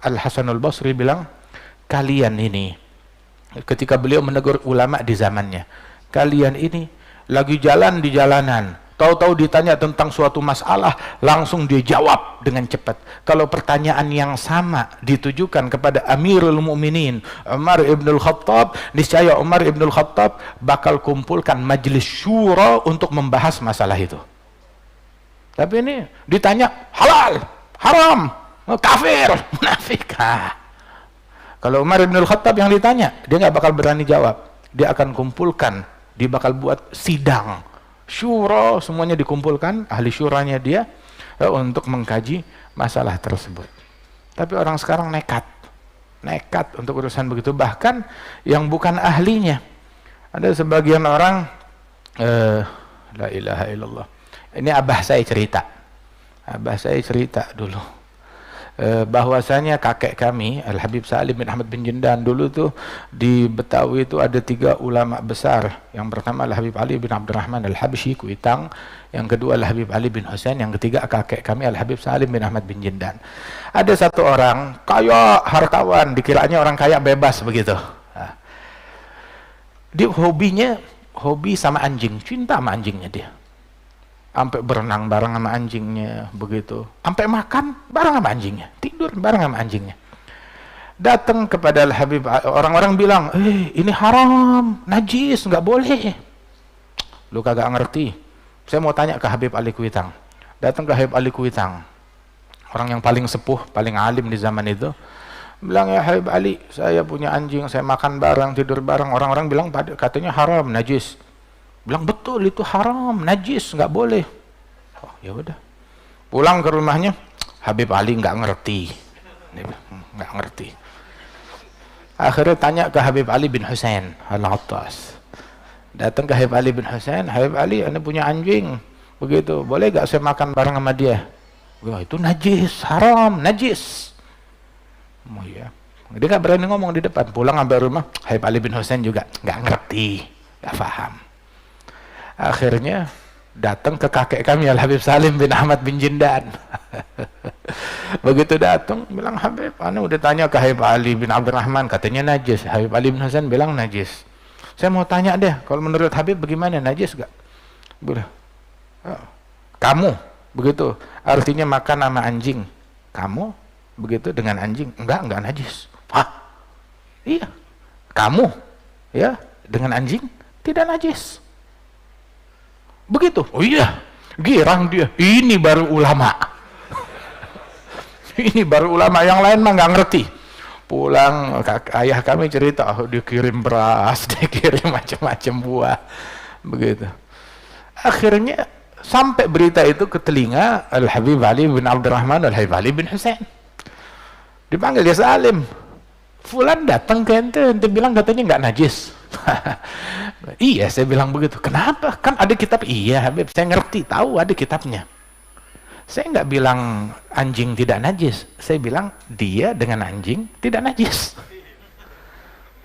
Al-Hasanul Basri bilang, kalian ini, ketika beliau menegur ulama di zamannya, kalian ini lagi jalan di jalanan, tahu-tahu ditanya tentang suatu masalah, langsung dia jawab dengan cepat. Kalau pertanyaan yang sama ditujukan kepada Amirul Mukminin Umar ibnul Khattab, niscaya Umar ibnul Khattab bakal kumpulkan majelis syura untuk membahas masalah itu. Tapi ini ditanya halal, haram, kafir, munafik. Kalau Umar ibnul Khattab yang ditanya, dia nggak bakal berani jawab. Dia akan kumpulkan, dia bakal buat sidang syura, semuanya dikumpulkan, ahli syuranya dia untuk mengkaji masalah tersebut. Tapi orang sekarang nekat untuk urusan begitu, bahkan yang bukan ahlinya. Ada sebagian orang, la ilaha illallah, ini abah saya cerita dulu, bahwasanya kakek kami Al-Habib Salim bin Ahmad bin Jindan dulu tuh di Betawi itu ada 3 ulama besar. Yang pertama Al-Habib Ali bin Abdurrahman Al-Habsyi Kuitang, yang kedua Al-Habib Ali bin Husain, yang ketiga kakek kami Al-Habib Salim bin Ahmad bin Jindan. Ada satu orang kaya, hartawan, dikiranya orang kaya bebas begitu. Dia hobi sama anjing, cinta sama anjingnya dia. Sampai berenang bareng sama anjingnya begitu, sampai makan bareng sama anjingnya, tidur bareng sama anjingnya. Datang kepada Al-Habib, orang-orang bilang, ini haram, najis, nggak boleh. Lu kagak ngerti. Saya mau tanya ke Habib Ali Kuitang. Datang ke Habib Ali Kuitang, orang yang paling sepuh, paling alim di zaman itu, bilang, ya Habib Ali, saya punya anjing, saya makan bareng, tidur bareng. Orang-orang bilang katanya haram, najis. Bilang betul, itu haram, najis, nggak boleh. Oh ya udah, pulang ke rumahnya, Habib Ali nggak ngerti, nggak ngerti. Akhirnya tanya ke Habib Ali bin Husain Al-Attas. Datang ke Habib Ali bin Husain, Habib Ali, anda punya anjing, begitu, boleh nggak saya makan bareng sama dia? Wah, itu najis, haram, najis. Oh ya, dia nggak berani ngomong di depan. Pulang sampai rumah, Habib Ali bin Husain juga nggak ngerti, nggak paham. Akhirnya datang ke kakek kami Al-Habib Salim bin Ahmad bin Jindan. Begitu datang, bilang, Habib, anda udah tanya ke Habib Ali bin Abdurrahman, katanya najis. Habib Ali bin Hasan bilang najis. Saya mau tanya deh, kalau menurut Habib bagaimana, najis gak? Kamu begitu, artinya makan sama anjing, kamu begitu dengan anjing, enggak najis. Hah? Iya, kamu ya dengan anjing tidak najis. Begitu. Oh iya, girang dia. Ini baru ulama. Ini baru ulama, yang lain mah nggak ngerti. Pulang ayah kami cerita, dikirim beras, dikirim macam-macam buah, begitu. Akhirnya sampai berita itu ke telinga Al-Habib Ali bin Abdurrahman Al-Habib Ali bin Husain. Dipanggil dia Salim. Fulan datang ke ente bilang katanya nggak najis. Iya, saya bilang begitu. Kenapa? Kan ada kitab. Iya Habib, saya ngerti, tahu ada kitabnya. Saya nggak bilang anjing tidak najis, saya bilang dia dengan anjing tidak najis.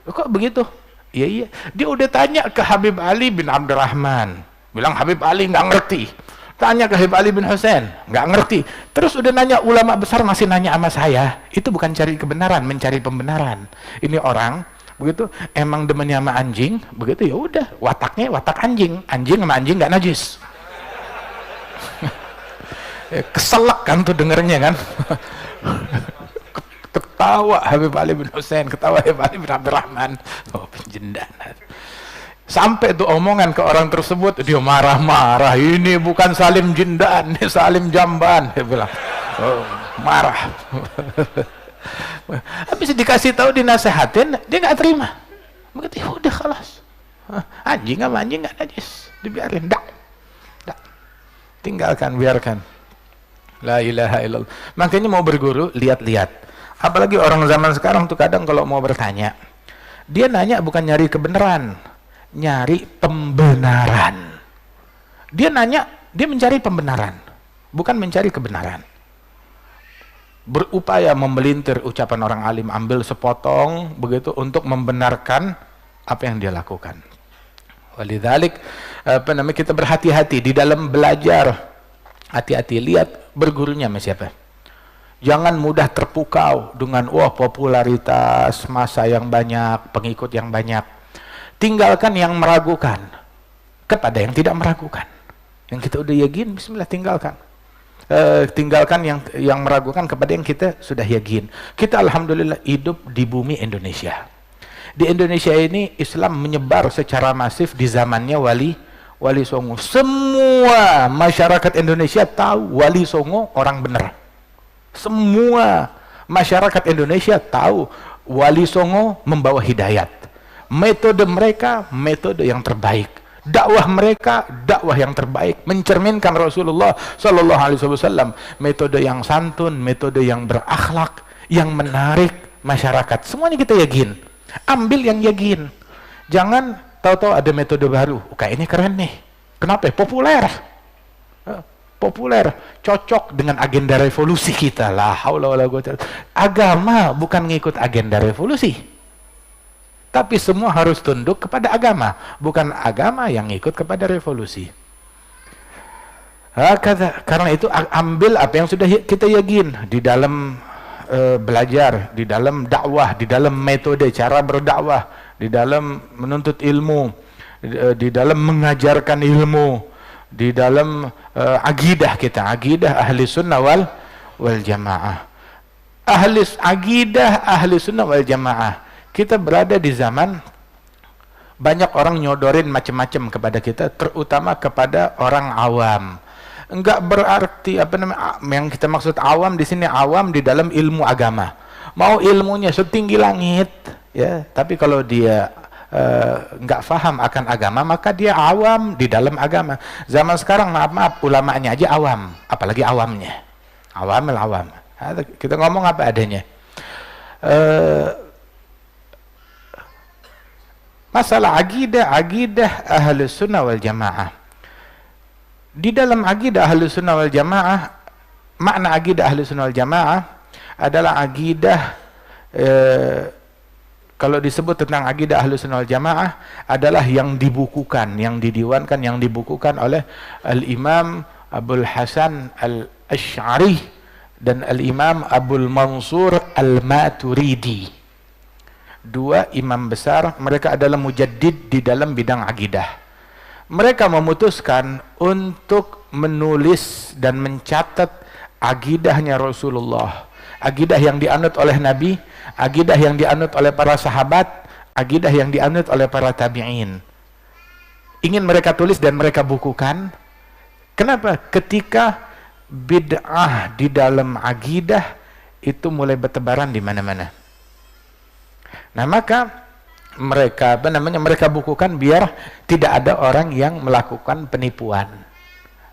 Kok begitu? Iya, dia udah tanya ke Habib Ali bin Abdurrahman, bilang Habib Ali nggak ngerti. Tanya ke Habib Ali bin Husain, nggak ngerti. Terus udah nanya ulama besar, masih nanya sama saya. Itu bukan cari kebenaran, mencari pembenaran. Ini orang begitu emang demennya sama anjing, begitu ya udah, wataknya watak anjing sama anjing nggak najis. Keselak kan tuh dengernya kan. ketawa Habib Ali bin Hussein, ketawa Habib Ali bin Abdurrahman. Oh, penjendahan. Sampai tuh omongan ke orang tersebut, dia marah-marah. Ini bukan Salim Jindan, ini Salim Jamban. Dia bilang, oh, marah. Habis dikasih tahu, dinasehatin, dia nggak terima. Begitu, udah khalas. Anjing sama anjing nggak najis, dibiarin. Dak. Tinggalkan, biarkan. La ilaha illallah. Makanya mau berguru, lihat-lihat. Apalagi orang zaman sekarang tuh kadang kalau mau bertanya, dia nanya bukan nyari kebenaran, nyari pembenaran. Dia nanya, dia mencari pembenaran, bukan mencari kebenaran. Berupaya membelintir ucapan orang alim, ambil sepotong begitu untuk membenarkan apa yang dia lakukan. Walidzalik kita berhati-hati di dalam belajar. Hati-hati, lihat bergurunya sama siapa. Jangan mudah terpukau dengan popularitas, massa yang banyak, pengikut yang banyak. Tinggalkan yang meragukan kepada yang tidak meragukan. Yang kita udah yakin, bismillah, tinggalkan. Tinggalkan yang meragukan kepada yang kita sudah yakin. Kita alhamdulillah hidup di bumi Indonesia. Di Indonesia ini Islam menyebar secara masif di zamannya Wali Songo. Semua masyarakat Indonesia tahu Wali Songo orang benar. Semua masyarakat Indonesia tahu Wali Songo membawa hidayat. Metode mereka metode yang terbaik. Dakwah mereka dakwah yang terbaik, mencerminkan Rasulullah Sallallahu Alaihi Wasallam. Metode yang santun, metode yang berakhlak, yang menarik masyarakat. Semuanya kita yakin. Ambil yang yakin. Jangan tahu-tahu ada metode baru. Kayak ini keren nih. Kenapa? Populer. Populer, cocok dengan agenda revolusi kita. La haula wala quwwata. Agama bukan ngikut agenda revolusi. Tapi semua harus tunduk kepada agama, bukan agama yang ikut kepada revolusi. Karena itu ambil apa yang sudah kita yakin di dalam belajar, di dalam dakwah, di dalam metode cara berdakwah, di dalam menuntut ilmu, di dalam mengajarkan ilmu, di dalam akidah kita, akidah ahli sunnah wal jamaah. Akidah ahli sunnah wal jamaah. Kita berada di zaman banyak orang nyodorin macam-macam kepada kita, terutama kepada orang awam. Enggak berarti yang kita maksud awam di sini, awam di dalam ilmu agama. Mau ilmunya setinggi langit, ya, tapi kalau dia enggak faham akan agama, maka dia awam di dalam agama. Zaman sekarang maaf ulamanya aja awam, apalagi awamnya. Awam. Kita ngomong apa adanya. Masalah akidah ahli sunnah wal jamaah. Di dalam akidah ahli sunnah wal jamaah, makna akidah ahli sunnah wal jamaah adalah akidah, kalau disebut tentang akidah ahli sunnah wal jamaah adalah yang dibukukan, yang didiwankan, yang dibukukan oleh Al-Imam Abul Hasan Al-Asy'ari dan Al-Imam Abul Mansur Al-Maturidi. Dua imam besar, mereka adalah mujaddid di dalam bidang akidah. Mereka memutuskan untuk menulis dan mencatat akidahnya Rasulullah, akidah yang dianut oleh Nabi, akidah yang dianut oleh para sahabat, akidah yang dianut oleh para tabi'in. Ingin mereka tulis dan mereka bukukan. Kenapa? Ketika bid'ah di dalam akidah itu mulai bertebaran di mana-mana. Nah, maka mereka bukukan biar tidak ada orang yang melakukan penipuan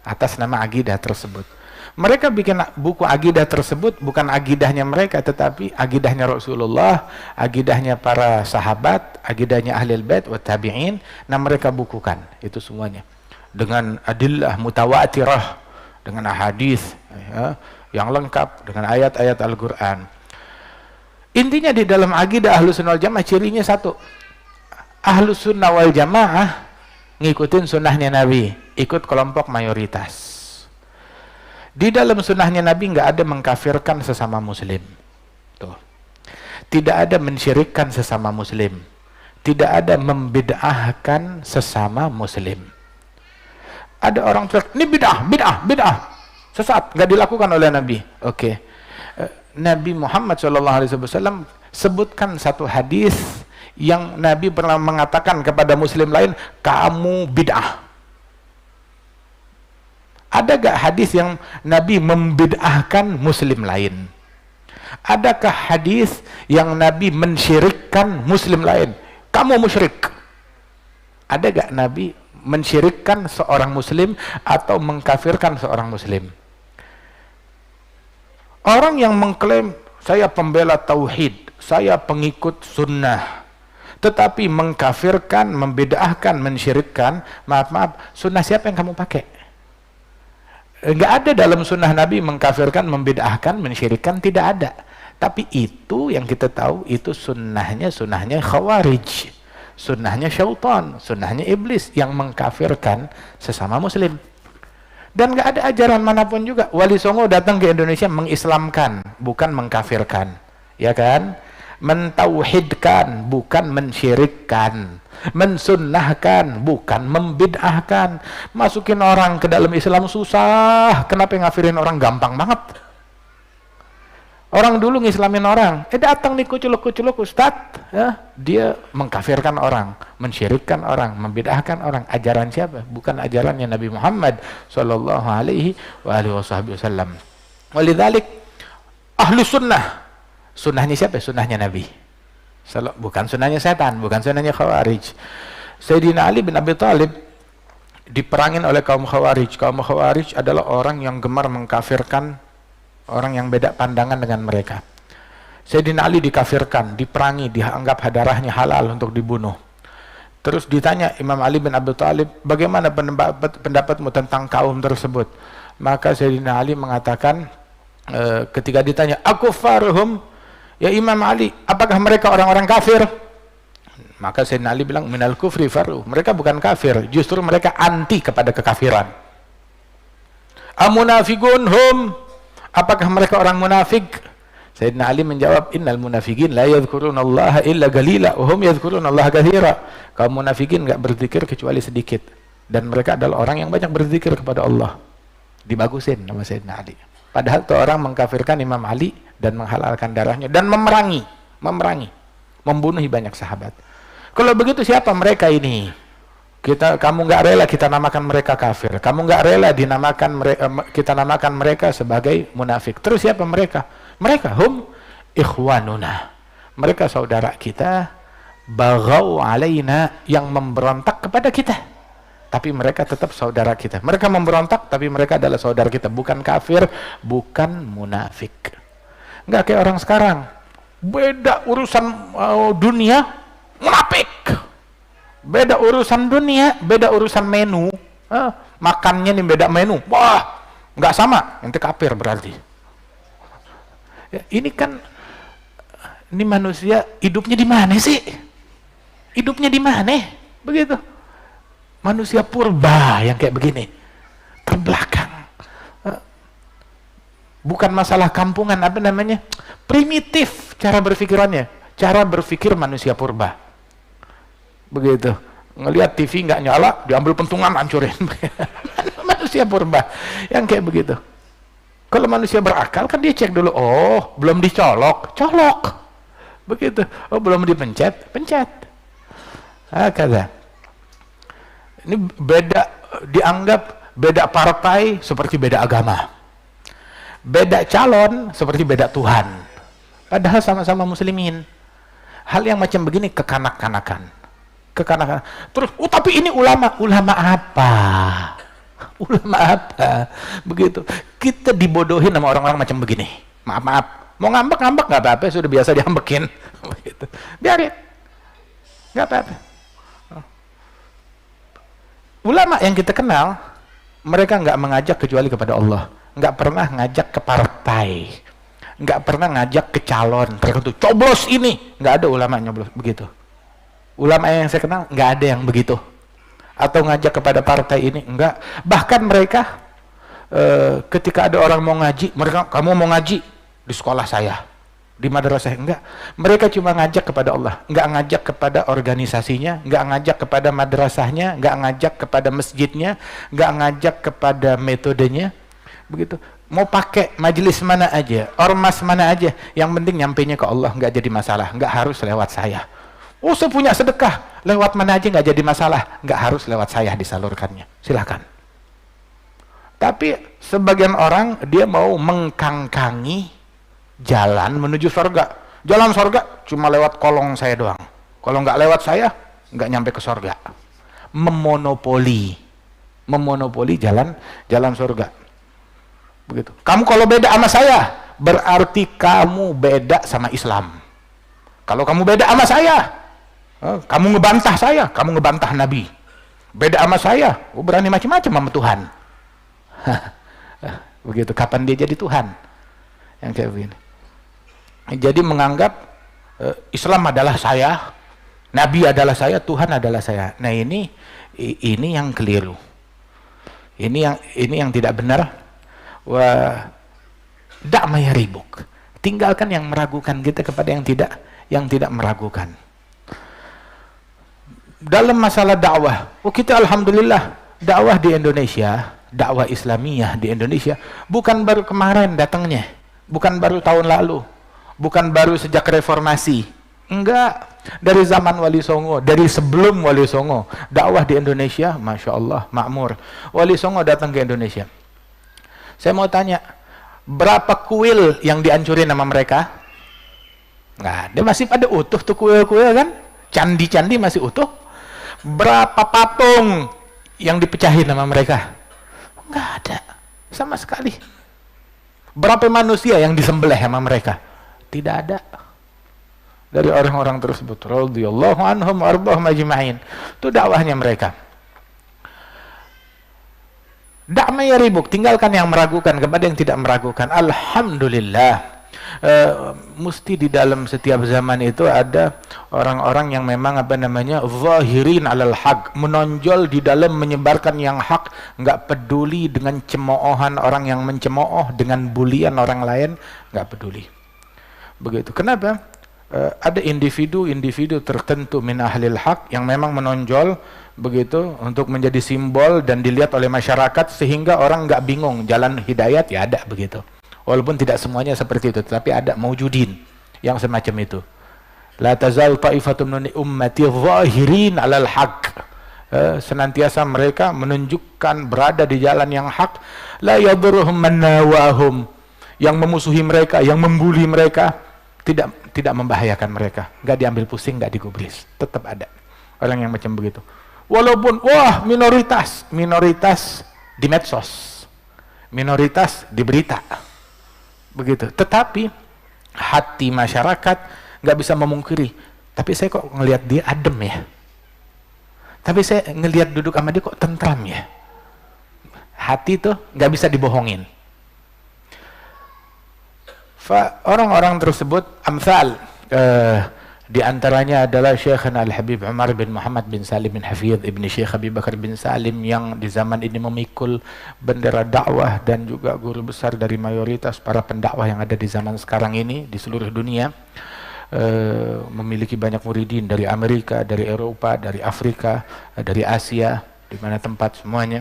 atas nama akidah tersebut. Mereka bikin buku akidah tersebut bukan akidahnya mereka, tetapi akidahnya Rasulullah, akidahnya para sahabat, akidahnya ahlul bait wa tabi'in. Nah, mereka bukukan itu semuanya dengan adillah mutawatirah, dengan hadis yang lengkap, dengan ayat-ayat Al-Qur'an. Intinya di dalam akidah Ahlus Sunnah wal Jamaah cirinya satu. Ahlus Sunnah wal Jamaah ngikutin sunnahnya Nabi, ikut kelompok mayoritas. Di dalam sunnahnya Nabi nggak ada mengkafirkan sesama muslim. Tuh. Tidak ada mensyirikkan sesama muslim. Tidak ada membid'ahkan sesama muslim. Ada orang teriak, ini bid'ah. Sesat, nggak dilakukan oleh Nabi. Oke. Nabi Muhammad SAW sebutkan satu hadis yang Nabi pernah mengatakan kepada muslim lain, kamu bid'ah. Ada gak hadis yang Nabi membid'ahkan muslim lain? Adakah hadis yang Nabi mensyirikkan muslim lain? Kamu musyrik. Ada gak Nabi mensyirikkan seorang muslim atau mengkafirkan seorang muslim? Orang yang mengklaim saya pembela tauhid, saya pengikut sunnah, tetapi mengkafirkan, membid'ahkan, mensyirikkan, maaf, sunnah siapa yang kamu pakai? Enggak ada dalam sunnah Nabi mengkafirkan, membid'ahkan, mensyirikkan, tidak ada. Tapi itu yang kita tahu, itu sunnahnya khawarij, sunnahnya syaitan, sunnahnya iblis yang mengkafirkan sesama muslim. Dan enggak ada ajaran manapun juga. Wali Songo datang ke Indonesia mengislamkan, bukan mengkafirkan, ya kan? Mentauhidkan, bukan mensyirikkan, mensunnahkan, bukan membid'ahkan. Masukin orang ke dalam Islam susah, kenapa ngafirin orang gampang banget? Orang dulu ngislamin orang, datang nih kuculuk-kuculuk Ustadz, ya, dia mengkafirkan orang, mensyirikkan orang, membid'ahkan orang. Ajaran siapa? Bukan ajarannya Nabi Muhammad sallallahu alaihi wasallam. Walidzalik ahlu sunnah, sunnahnya siapa? Sunnahnya Nabi, bukan sunnahnya setan, bukan sunnahnya khawarij. Sayyidina Ali bin Abi Thalib diperangin oleh kaum khawarij. Kaum khawarij adalah orang yang gemar mengkafirkan orang yang beda pandangan dengan mereka. Sayyidina Ali dikafirkan, diperangi, dianggap darahnya halal untuk dibunuh. Terus ditanya Imam Ali bin Abi Thalib, bagaimana pendapatmu tentang kaum tersebut? Maka Sayyidina Ali mengatakan, ketika ditanya, akufaruhum, ya Imam Ali, apakah mereka orang-orang kafir? Maka Sayyidina Ali bilang, minal kufri faru, mereka bukan kafir, justru mereka anti kepada kekafiran. Amunafiqun hum, apakah mereka orang munafik? Sayyidina Ali menjawab, innal munafiqin la yadhkurunallaha illa qalila wa hum yadhkurunallaha katsira. Kaum munafikin enggak berzikir kecuali sedikit, dan mereka adalah orang yang banyak berzikir kepada Allah. Dibagusin nama Sayyidina Ali. Padahal itu orang mengkafirkan Imam Ali dan menghalalkan darahnya dan memerangi, membunuh banyak sahabat. Kalau begitu siapa mereka ini? Kamu nggak rela kita namakan mereka kafir, kamu nggak rela kita namakan mereka sebagai munafik. Terus siapa mereka? Mereka hum ikhwanuna, mereka saudara kita, baghaw alaina, yang memberontak kepada kita, tapi mereka tetap saudara kita. Mereka memberontak tapi mereka adalah saudara kita, bukan kafir, bukan munafik. Nggak kayak orang sekarang, beda urusan dunia munafik, beda urusan dunia, beda urusan menu, makannya nih beda menu, wah nggak sama, ente kafir berarti. Ya, ini kan, ini manusia hidupnya di mana sih? Hidupnya di mana? Begitu. Manusia purba yang kayak begini, terbelakang. Bukan masalah kampungan, apa namanya? Primitif cara berpikirannya, cara berpikir manusia purba. Begitu, ngelihat TV nggak nyala, diambil pentungan, hancurin. Manusia purba yang kayak begitu. Kalau manusia berakal kan dia cek dulu, oh belum dicolok, colok. Begitu, oh belum dipencet, pencet. Kata. Ini beda, dianggap beda partai seperti beda agama, beda calon seperti beda Tuhan. Padahal sama-sama muslimin. Hal yang macam begini kekanak-kanakan. Terus, tapi ini ulama apa? Ulama apa? Begitu. Kita dibodohin sama orang-orang macam begini. Maaf. Mau ngambek nggak apa-apa, sudah biasa diambekin. Begitu. Biarin. Nggak apa-apa. Ulama yang kita kenal, mereka nggak mengajak kecuali kepada Allah. Nggak pernah ngajak ke partai. Nggak pernah ngajak ke calon tertentu. Coblos ini. Nggak ada ulama nyoblos begitu. Ulama yang saya kenal nggak ada yang begitu, atau ngajak kepada partai ini, enggak. Bahkan mereka ketika ada orang mau ngaji, mereka, kamu mau ngaji di sekolah saya, di madrasah, enggak. Mereka cuma ngajak kepada Allah, enggak ngajak kepada organisasinya, enggak ngajak kepada madrasahnya, enggak ngajak kepada masjidnya, enggak ngajak kepada metodenya, begitu. mau pakai majelis mana aja, ormas mana aja, yang penting nyampainya ke Allah, nggak jadi masalah, nggak harus lewat saya. Oh, saya punya sedekah, lewat mana aja nggak jadi masalah, nggak harus lewat saya disalurkannya, silakan. Tapi sebagian orang dia mau mengkangkangi jalan menuju surga. Jalan surga cuma lewat kolong saya doang. Kalau nggak lewat saya, nggak nyampe ke surga. Memonopoli jalan surga. Begitu. Kamu kalau beda sama saya, berarti kamu beda sama Islam. Kalau kamu beda sama saya, kamu ngebantah saya, kamu ngebantah Nabi. Beda sama saya, berani macam-macam sama Tuhan. Begitu. Kapan dia jadi Tuhan? Yang kayak begini. Jadi menganggap Islam adalah saya, Nabi adalah saya, Tuhan adalah saya. Nah ini yang keliru. Ini yang tidak benar. Wah, dak mayaribuk. Tinggalkan yang meragukan kita kepada yang tidak meragukan. Dalam masalah dakwah, kita alhamdulillah dakwah di Indonesia, dakwah Islamiyah di Indonesia bukan baru kemarin datangnya, bukan baru tahun lalu, bukan baru sejak reformasi. Enggak, dari zaman Wali Songo, dari sebelum Wali Songo, dakwah di Indonesia, Masya Allah, makmur. Wali Songo datang ke Indonesia. Saya mau tanya, berapa kuil yang dihancurin sama mereka? Nggak ada, masih pada utuh tuh kuil-kuil kan? Candi-candi masih utuh. Berapa patung yang dipecahin sama mereka? Nggak ada, sama sekali. Berapa manusia yang disembelih sama mereka? Tidak ada. Dari orang-orang tersebut, radhiyallahu anhum wardahum ajma'in. Itu dakwahnya mereka. Dakma ya ribuk, tinggalkan yang meragukan kepada yang tidak meragukan. Alhamdulillah. Mesti di dalam setiap zaman itu ada orang-orang yang memang zahirin alal haq, menonjol di dalam menyebarkan yang hak, nggak peduli dengan cemoohan orang yang mencemooh, dengan bulian orang lain, nggak peduli. Begitu. Kenapa? Ada individu tertentu min ahlil haq yang memang menonjol begitu untuk menjadi simbol dan dilihat oleh masyarakat sehingga orang nggak bingung jalan hidayat, ya ada begitu. Walaupun tidak semuanya seperti itu, tapi ada maujudin yang semacam itu. La tazal ta'ifatun min ummati zahirin 'alal haq. Senantiasa mereka menunjukkan berada di jalan yang hak. La yadurruhum man nawahum. Yang memusuhi mereka, yang membuli mereka, tidak membahayakan mereka, nggak diambil pusing, nggak digubris, tetap ada orang yang macam begitu. Walaupun minoritas di medsos, minoritas di berita, begitu. Tetapi hati masyarakat nggak bisa memungkiri. Tapi saya kok ngelihat dia adem ya. Tapi saya ngelihat duduk sama dia kok tentram ya. Hati tuh nggak bisa dibohongin. Orang-orang tersebut amsal, di antaranya adalah Syekhana Al-Habib Umar bin Muhammad bin Salim bin Hafidh ibni Syekh Abi Bakar bin Salim yang di zaman ini memikul bendera dakwah dan juga guru besar dari mayoritas para pendakwah yang ada di zaman sekarang ini di seluruh dunia. Memiliki banyak muridin dari Amerika, dari Eropa, dari Afrika, dari Asia, di mana tempat semuanya.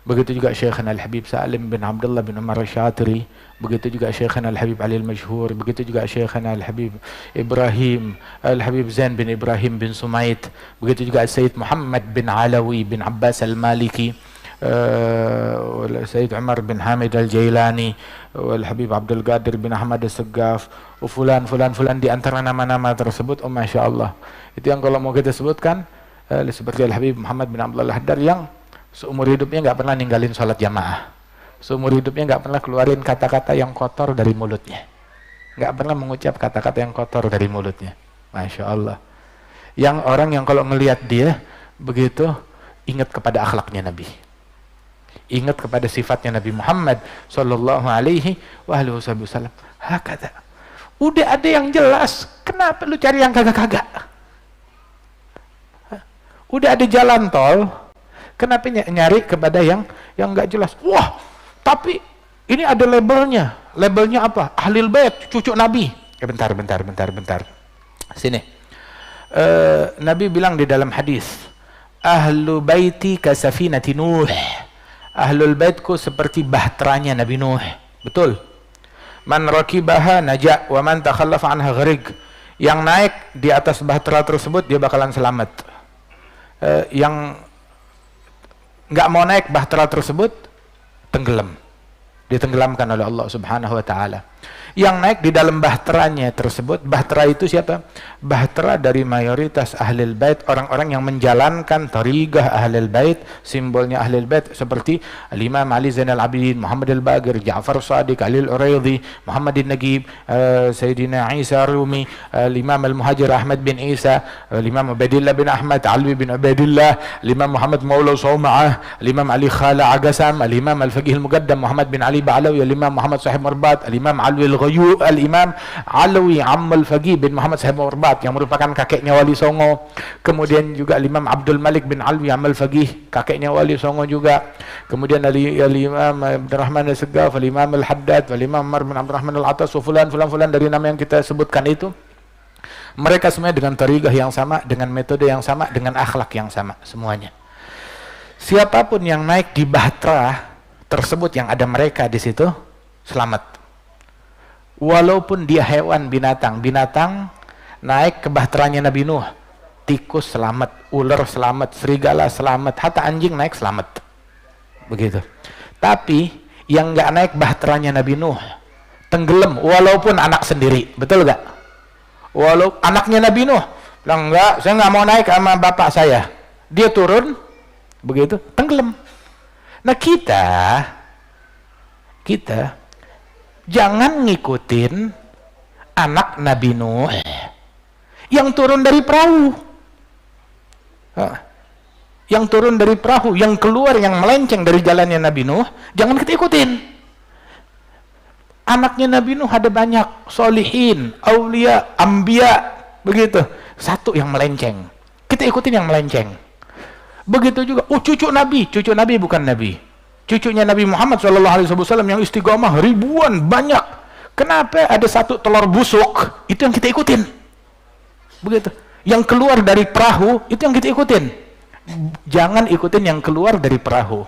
Begitu juga Syekhana Al-Habib Salim bin Abdullah bin Umar Syatri, begitu juga Syekhana Al-Habib Ali Al-Majhur, begitu juga Syekhana Al-Habib Ibrahim Al-Habib Zain bin Ibrahim bin Sumait, begitu juga Sayyid Muhammad bin Alawi bin Abbas Al-Maliki, Sayyid Umar bin Hamid Al-Jailani, Al-Habib Abdul Qadir bin Ahmad Al-Segaf, fulan di antara nama-nama tersebut, Masya Allah, itu yang kalau mau kita sebutkan, seperti Al-Habib Muhammad bin Abdullah Al-Haddar yang seumur hidupnya nggak pernah ninggalin sholat jamaah, seumur hidupnya nggak pernah keluarin kata-kata yang kotor dari mulutnya, nggak pernah mengucap kata-kata yang kotor dari mulutnya. Masya Allah. Yang orang yang kalau ngelihat dia begitu ingat kepada akhlaknya Nabi, ingat kepada sifatnya Nabi Muhammad Sallallahu Alaihi Wasallam. Hakata. Udah ada yang jelas, kenapa lu cari yang kagak-kagak? Udah ada jalan tol, kenapa nyari kepada yang nggak jelas? Wah, tapi ini ada labelnya. Labelnya apa? Ahlul Bait, cucu Nabi. Bentar. Sini. Nabi bilang di dalam hadis, Ahlu baiti kasafinati Nuh. Ahlul Baitku seperti bahteranya Nabi Nuh. Betul. Man rakibaha naja wa man takhallafa anha gharig. Yang naik di atas bahtera tersebut dia bakalan selamat. Yang nggak mau naik bahtera tersebut tenggelam, ditenggelamkan oleh Allah Subhanahu wa taala. Yang naik di dalam bahteranya tersebut, bahtera itu siapa? Bahtera dari mayoritas ahlul bait, orang-orang yang menjalankan tariqah ahlul bait, simbolnya ahlul bait seperti Imam Ali Zainal Abidin, Muhammad al-Baqir, Ja'far Shadiq, Ali al-Uraidhi, Muhammad al-Nagib, Sayyidina Isa Rumi, Imam al-Muhajir Ahmad bin Isa, Imam Ubaidillah bin Ahmad, Ali bin Ubaidillah, Imam Muhammad Maula Sawma'ah, Imam Ali Khala Agasam, Imam al-Faqih al-Muqaddam Muhammad bin Ali Ba'alawi, Imam Muhammad Sahib Marbat, Imam Alwi al-Imam Alawi Ammal Faqih bin Muhammad Sahib Marbat yang merupakan kakeknya Wali Songo. Kemudian juga Imam Abdul Malik bin Alwi Ammal Faqih, kakeknya Wali Songo juga. Kemudian Imam Abdul Rahman al-Segaf, Imam al-Haddad, Imam Umar bin Abdul Rahman al-Atas, fulan dari nama yang kita sebutkan itu. Mereka semuanya dengan tariqah yang sama, dengan metode yang sama, dengan akhlak yang sama semuanya. Siapapun yang naik di bahtera tersebut yang ada mereka di situ selamat. Walaupun dia hewan, binatang naik ke bahteranya Nabi Nuh, tikus selamat, ular selamat, serigala selamat, hatta anjing naik selamat, begitu. Tapi yang nggak naik bahteranya Nabi Nuh tenggelam, walaupun anak sendiri, betul nggak? Walau anaknya Nabi Nuh bilang enggak, saya nggak mau naik sama bapak saya, dia turun, begitu, tenggelam. Nah kita jangan ngikutin anak Nabi Nuh yang turun dari perahu, yang keluar, yang melenceng dari jalannya Nabi Nuh, jangan kita ikutin. Anaknya Nabi Nuh ada banyak, solihin, aulia, ambia, begitu. Satu yang melenceng, kita ikutin yang melenceng. Begitu juga, cucu Nabi bukan Nabi. Cucunya Nabi Muhammad SAW yang istiqomah ribuan, banyak. Kenapa ada satu telur busuk, itu yang kita ikutin. Begitu. Yang keluar dari perahu, itu yang kita ikutin. Jangan ikutin yang keluar dari perahu,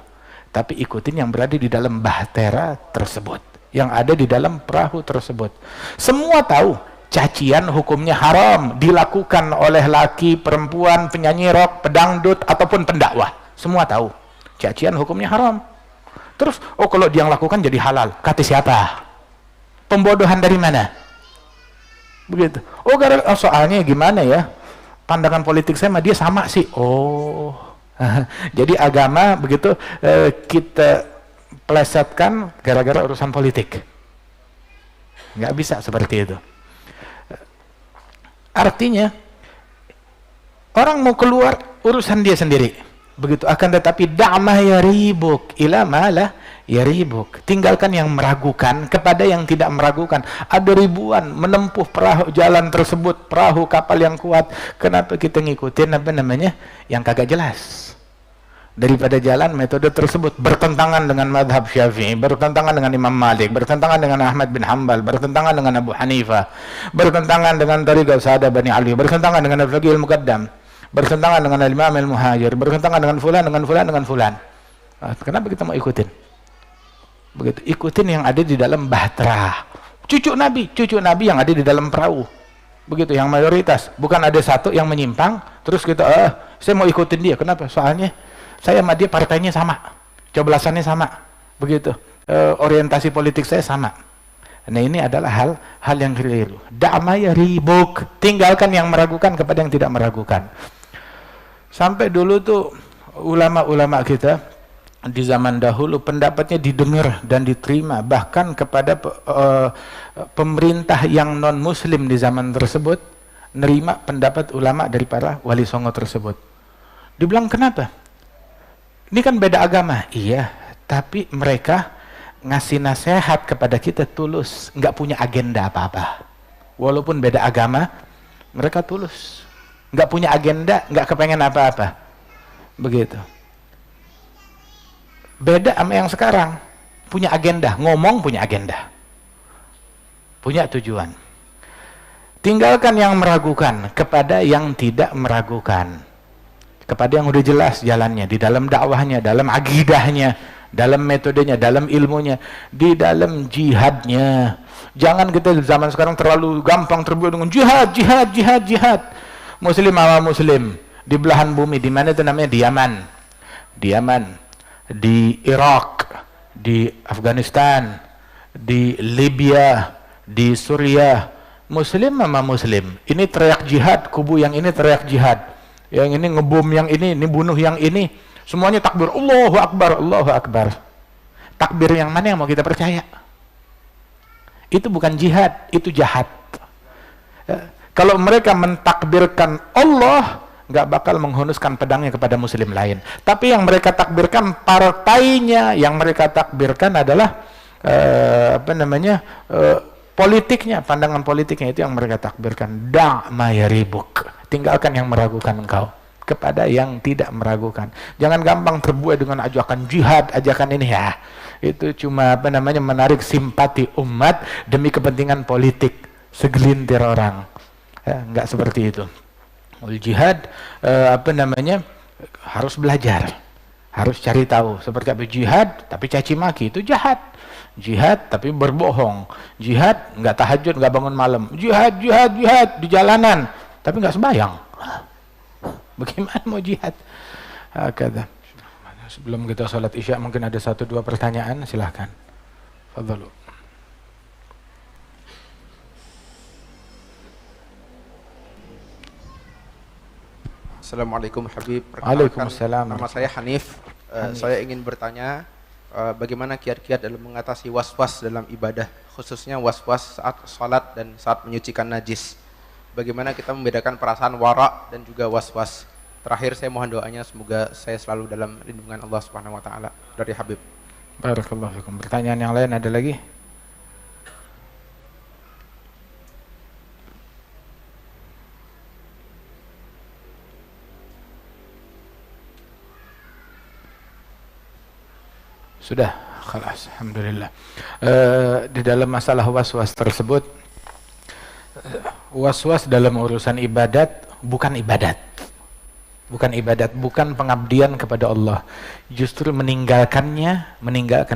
tapi ikutin yang berada di dalam bahtera tersebut, yang ada di dalam perahu tersebut. Semua tahu, cacian hukumnya haram, dilakukan oleh laki, perempuan, penyanyi rock, pedangdut, ataupun pendakwah. Semua tahu, cacian hukumnya haram. Terus, kalau dia lakukan jadi halal. Kata siapa? Pembodohan dari mana? Begitu. Soalnya gimana ya? Pandangan politik saya sama dia sama sih. Jadi agama begitu kita plesetkan gara-gara urusan politik. Nggak bisa seperti itu. Artinya, orang mau keluar urusan dia sendiri. Begitu, akan tetapi da'ma yaribuk ila malah yaribuk, tinggalkan yang meragukan kepada yang tidak meragukan. Ada ribuan menempuh perahu jalan tersebut, perahu kapal yang kuat. Kenapa kita ngikutin yang kagak jelas? Daripada jalan metode tersebut bertentangan dengan madhab Syafi'i, bertentangan dengan Imam Malik, bertentangan dengan Ahmad bin Hanbal, bertentangan dengan Abu Hanifah, bertentangan dengan tariqah Sa'ad Bani Ali, bertentangan dengan Al-Faqih al-Muqaddam, bertentangan dengan Imam al-Muhajir, bertentangan dengan fulan. Kenapa kita mau ikutin? Begitu, ikutin yang ada di dalam bahtera. Cucu Nabi yang ada di dalam perahu. Begitu, yang mayoritas. Bukan ada satu yang menyimpang, terus kita, saya mau ikutin dia. Kenapa? Soalnya saya sama dia partainya sama, coblosannya sama. Begitu, orientasi politik saya sama. Nah, ini adalah hal yang keliru. Da'ma yaribuk, tinggalkan yang meragukan kepada yang tidak meragukan. Sampai dulu tuh ulama-ulama kita di zaman dahulu pendapatnya didengar dan diterima, bahkan kepada pemerintah yang non muslim di zaman tersebut nerima pendapat ulama dari para wali songo tersebut. Dibilang kenapa? Ini kan beda agama. Iya, tapi mereka ngasih nasihat kepada kita tulus, nggak punya agenda apa-apa. Walaupun beda agama, mereka tulus, nggak punya agenda, nggak kepengen apa-apa. Begitu. Beda sama yang sekarang, punya agenda, ngomong punya agenda, punya tujuan. Tinggalkan yang meragukan kepada yang tidak meragukan, kepada yang udah jelas jalannya di dalam dakwahnya, dalam akidahnya, dalam metodenya, dalam ilmunya, di dalam jihadnya. Jangan kita zaman sekarang terlalu gampang terbuai dengan jihad. Muslim sama muslim di belahan bumi, di mana itu namanya? Di Yaman, di Irak, di Afghanistan, di Libya, di Suriah. Muslim sama muslim, ini teriak jihad, kubu yang ini teriak jihad, yang ini ngebom yang ini bunuh yang ini. Semuanya takbir, Allahu Akbar, Allahu Akbar. Takbir yang mana yang mau kita percaya? Itu bukan jihad, itu jahat. Kalau mereka mentakbirkan Allah, nggak bakal menghunuskan pedangnya kepada muslim lain. Tapi yang mereka takbirkan partainya, yang mereka takbirkan adalah politiknya, pandangan politiknya, itu yang mereka takbirkan. Da' ma yaribuk, tinggalkan yang meragukan engkau kepada yang tidak meragukan. Jangan gampang terbuai dengan ajakan jihad, ajakan ini ya. Itu cuma menarik simpati umat demi kepentingan politik segelintir orang. Enggak seperti itu. Jihad harus belajar, harus cari tahu seperti apa jihad tapi caci maki, itu jahat. Jihad tapi berbohong, jihad nggak tahajud, nggak bangun malam, jihad di jalanan tapi nggak sembahyang. Bagaimana mau jihad? Kata. Sebelum kita sholat isya mungkin ada 1-2 pertanyaan, silahkan. Fadhalu. Assalamualaikum Habib. Waalaikumsalam. Nama saya Hanif. Saya ingin bertanya bagaimana kiat-kiat dalam mengatasi was-was dalam ibadah, khususnya was-was saat sholat dan saat menyucikan najis. Bagaimana kita membedakan perasaan wara dan juga was-was. Terakhir saya mohon doanya semoga saya selalu dalam lindungan Allah Subhanahu wa taala. Dari Habib. Barakallahu fikum. Pertanyaan yang lain ada lagi? Sudah, khalas, alhamdulillah. Di dalam masalah was-was tersebut, was-was dalam urusan ibadat bukan ibadat, bukan pengabdian kepada Allah. Justru meninggalkan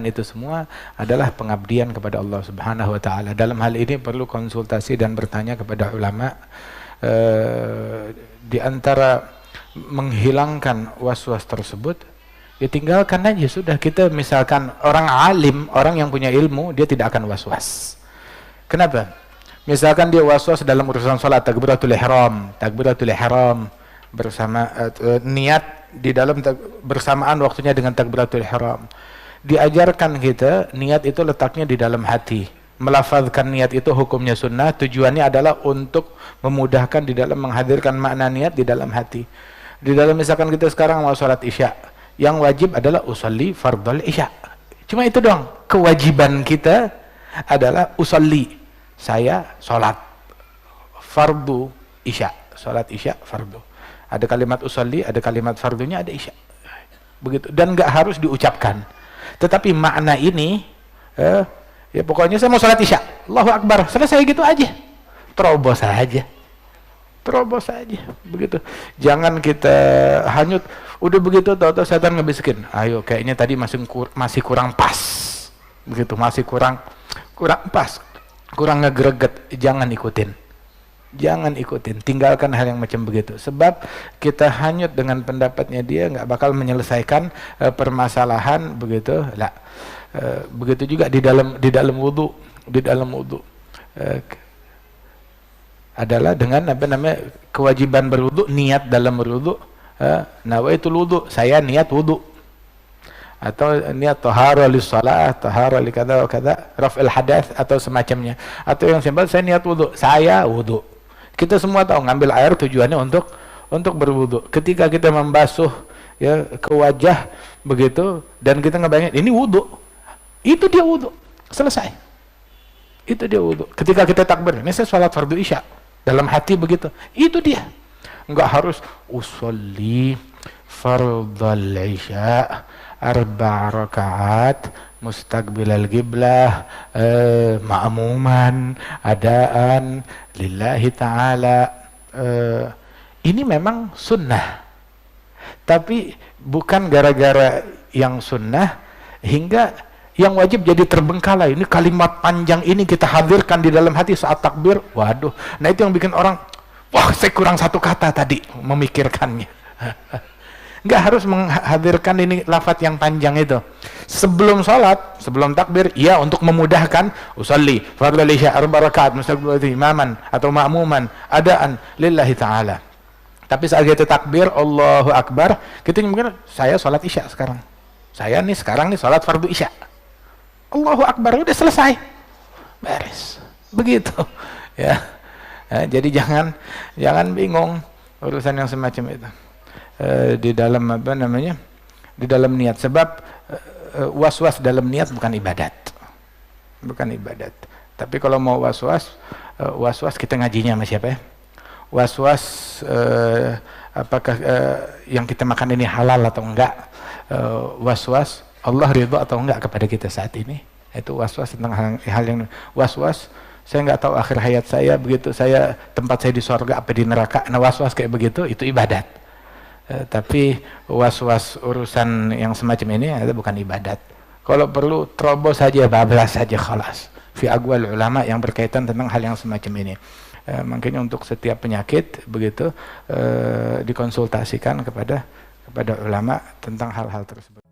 itu semua adalah pengabdian kepada Allah Subhanahu wa taala. Dalam hal ini perlu konsultasi dan bertanya kepada ulama. Di antara menghilangkan was-was tersebut, ya tinggalkan aja sudah. Kita misalkan orang alim, orang yang punya ilmu, dia tidak akan was-was. Kenapa? Misalkan dia was-was dalam urusan salat, takbiratul ihram bersama niat di dalam bersamaan waktunya dengan takbiratul ihram. Diajarkan kita niat itu letaknya di dalam hati. Melafazkan niat itu hukumnya sunnah, tujuannya adalah untuk memudahkan di dalam menghadirkan makna niat di dalam hati. Di dalam misalkan kita sekarang mau salat isya, yang wajib adalah usolli fardhul isya. Cuma itu doang. Kewajiban kita adalah usolli, saya sholat fardu isya, sholat isya fardu. Ada kalimat usolli, ada kalimat fardunya, ada isya. Begitu. Dan nggak harus diucapkan. Tetapi makna ini, ya pokoknya saya mau sholat isya, Allahu Akbar, selesai gitu aja. Terobos saja, begitu. Jangan kita hanyut. Udah begitu tahu-tahu setan ngebisikin, ayo kayaknya tadi masih kurang pas, begitu, masih kurang pas, kurang ngegreget. Jangan ikutin, tinggalkan hal yang macam begitu. Sebab kita hanyut dengan pendapatnya dia, nggak bakal menyelesaikan permasalahan, begitu. Lah, begitu juga di dalam wudu, adalah dengan kewajiban berwudu, niat dalam berwudu. Nawaitul wudu, saya niat wudu, atau niat tahara lis shalah, tahara li kada wa kada, raf'il hadath atau semacamnya, atau yang simpel saya niat wudu, saya wudu. Kita semua tahu ngambil air tujuannya untuk berwudu. Ketika kita membasuh ya ke wajah begitu dan kita ngebayangin ini wudu, itu dia wudu, selesai. Itu dia wudu. Ketika kita takbir, ini saya salat fardu isya, dalam hati begitu, itu dia. Enggak harus usolli fardhal isya 4 rakaat mustaqbilal qiblah ma'muman adaan lillahi ta'ala. Ini memang sunnah, tapi bukan gara-gara yang sunnah hingga yang wajib jadi terbengkalai. Ini kalimat panjang ini kita hadirkan di dalam hati saat takbir, waduh, nah itu yang bikin orang, wah saya kurang satu kata tadi memikirkannya. Nggak harus menghadirkan ini lafaz yang panjang itu. Sebelum sholat, sebelum takbir, ya untuk memudahkan, usalli fardhu isya arba rakaat mustaqbil imaman atau ma'muman adaan lillahi ta'ala. Tapi saat kita takbir, Allahu Akbar, kita mungkin saya sholat isya sekarang. Saya nih sekarang nih sholat fardhu isya. Allahu Akbar, udah selesai. Beres. Begitu. Ya. Jadi jangan bingung urusan yang semacam itu. Di dalam apa namanya, di dalam niat, sebab was-was dalam niat bukan ibadat, tapi kalau mau was-was kita ngajinya sama siapa ya, was-was apakah yang kita makan ini halal atau enggak, was-was Allah ridha atau enggak kepada kita saat ini, itu was-was tentang hal yang was-was saya nggak tahu akhir hayat saya, begitu saya tempat saya di surga apa di neraka, nah was-was kayak begitu itu ibadat. Tapi was-was urusan yang semacam ini itu bukan ibadat. Kalau perlu terobos saja, bablas saja, khalas. Fi aqwal ulama yang berkaitan tentang hal yang semacam ini. Makanya untuk setiap penyakit begitu dikonsultasikan kepada ulama tentang hal-hal tersebut.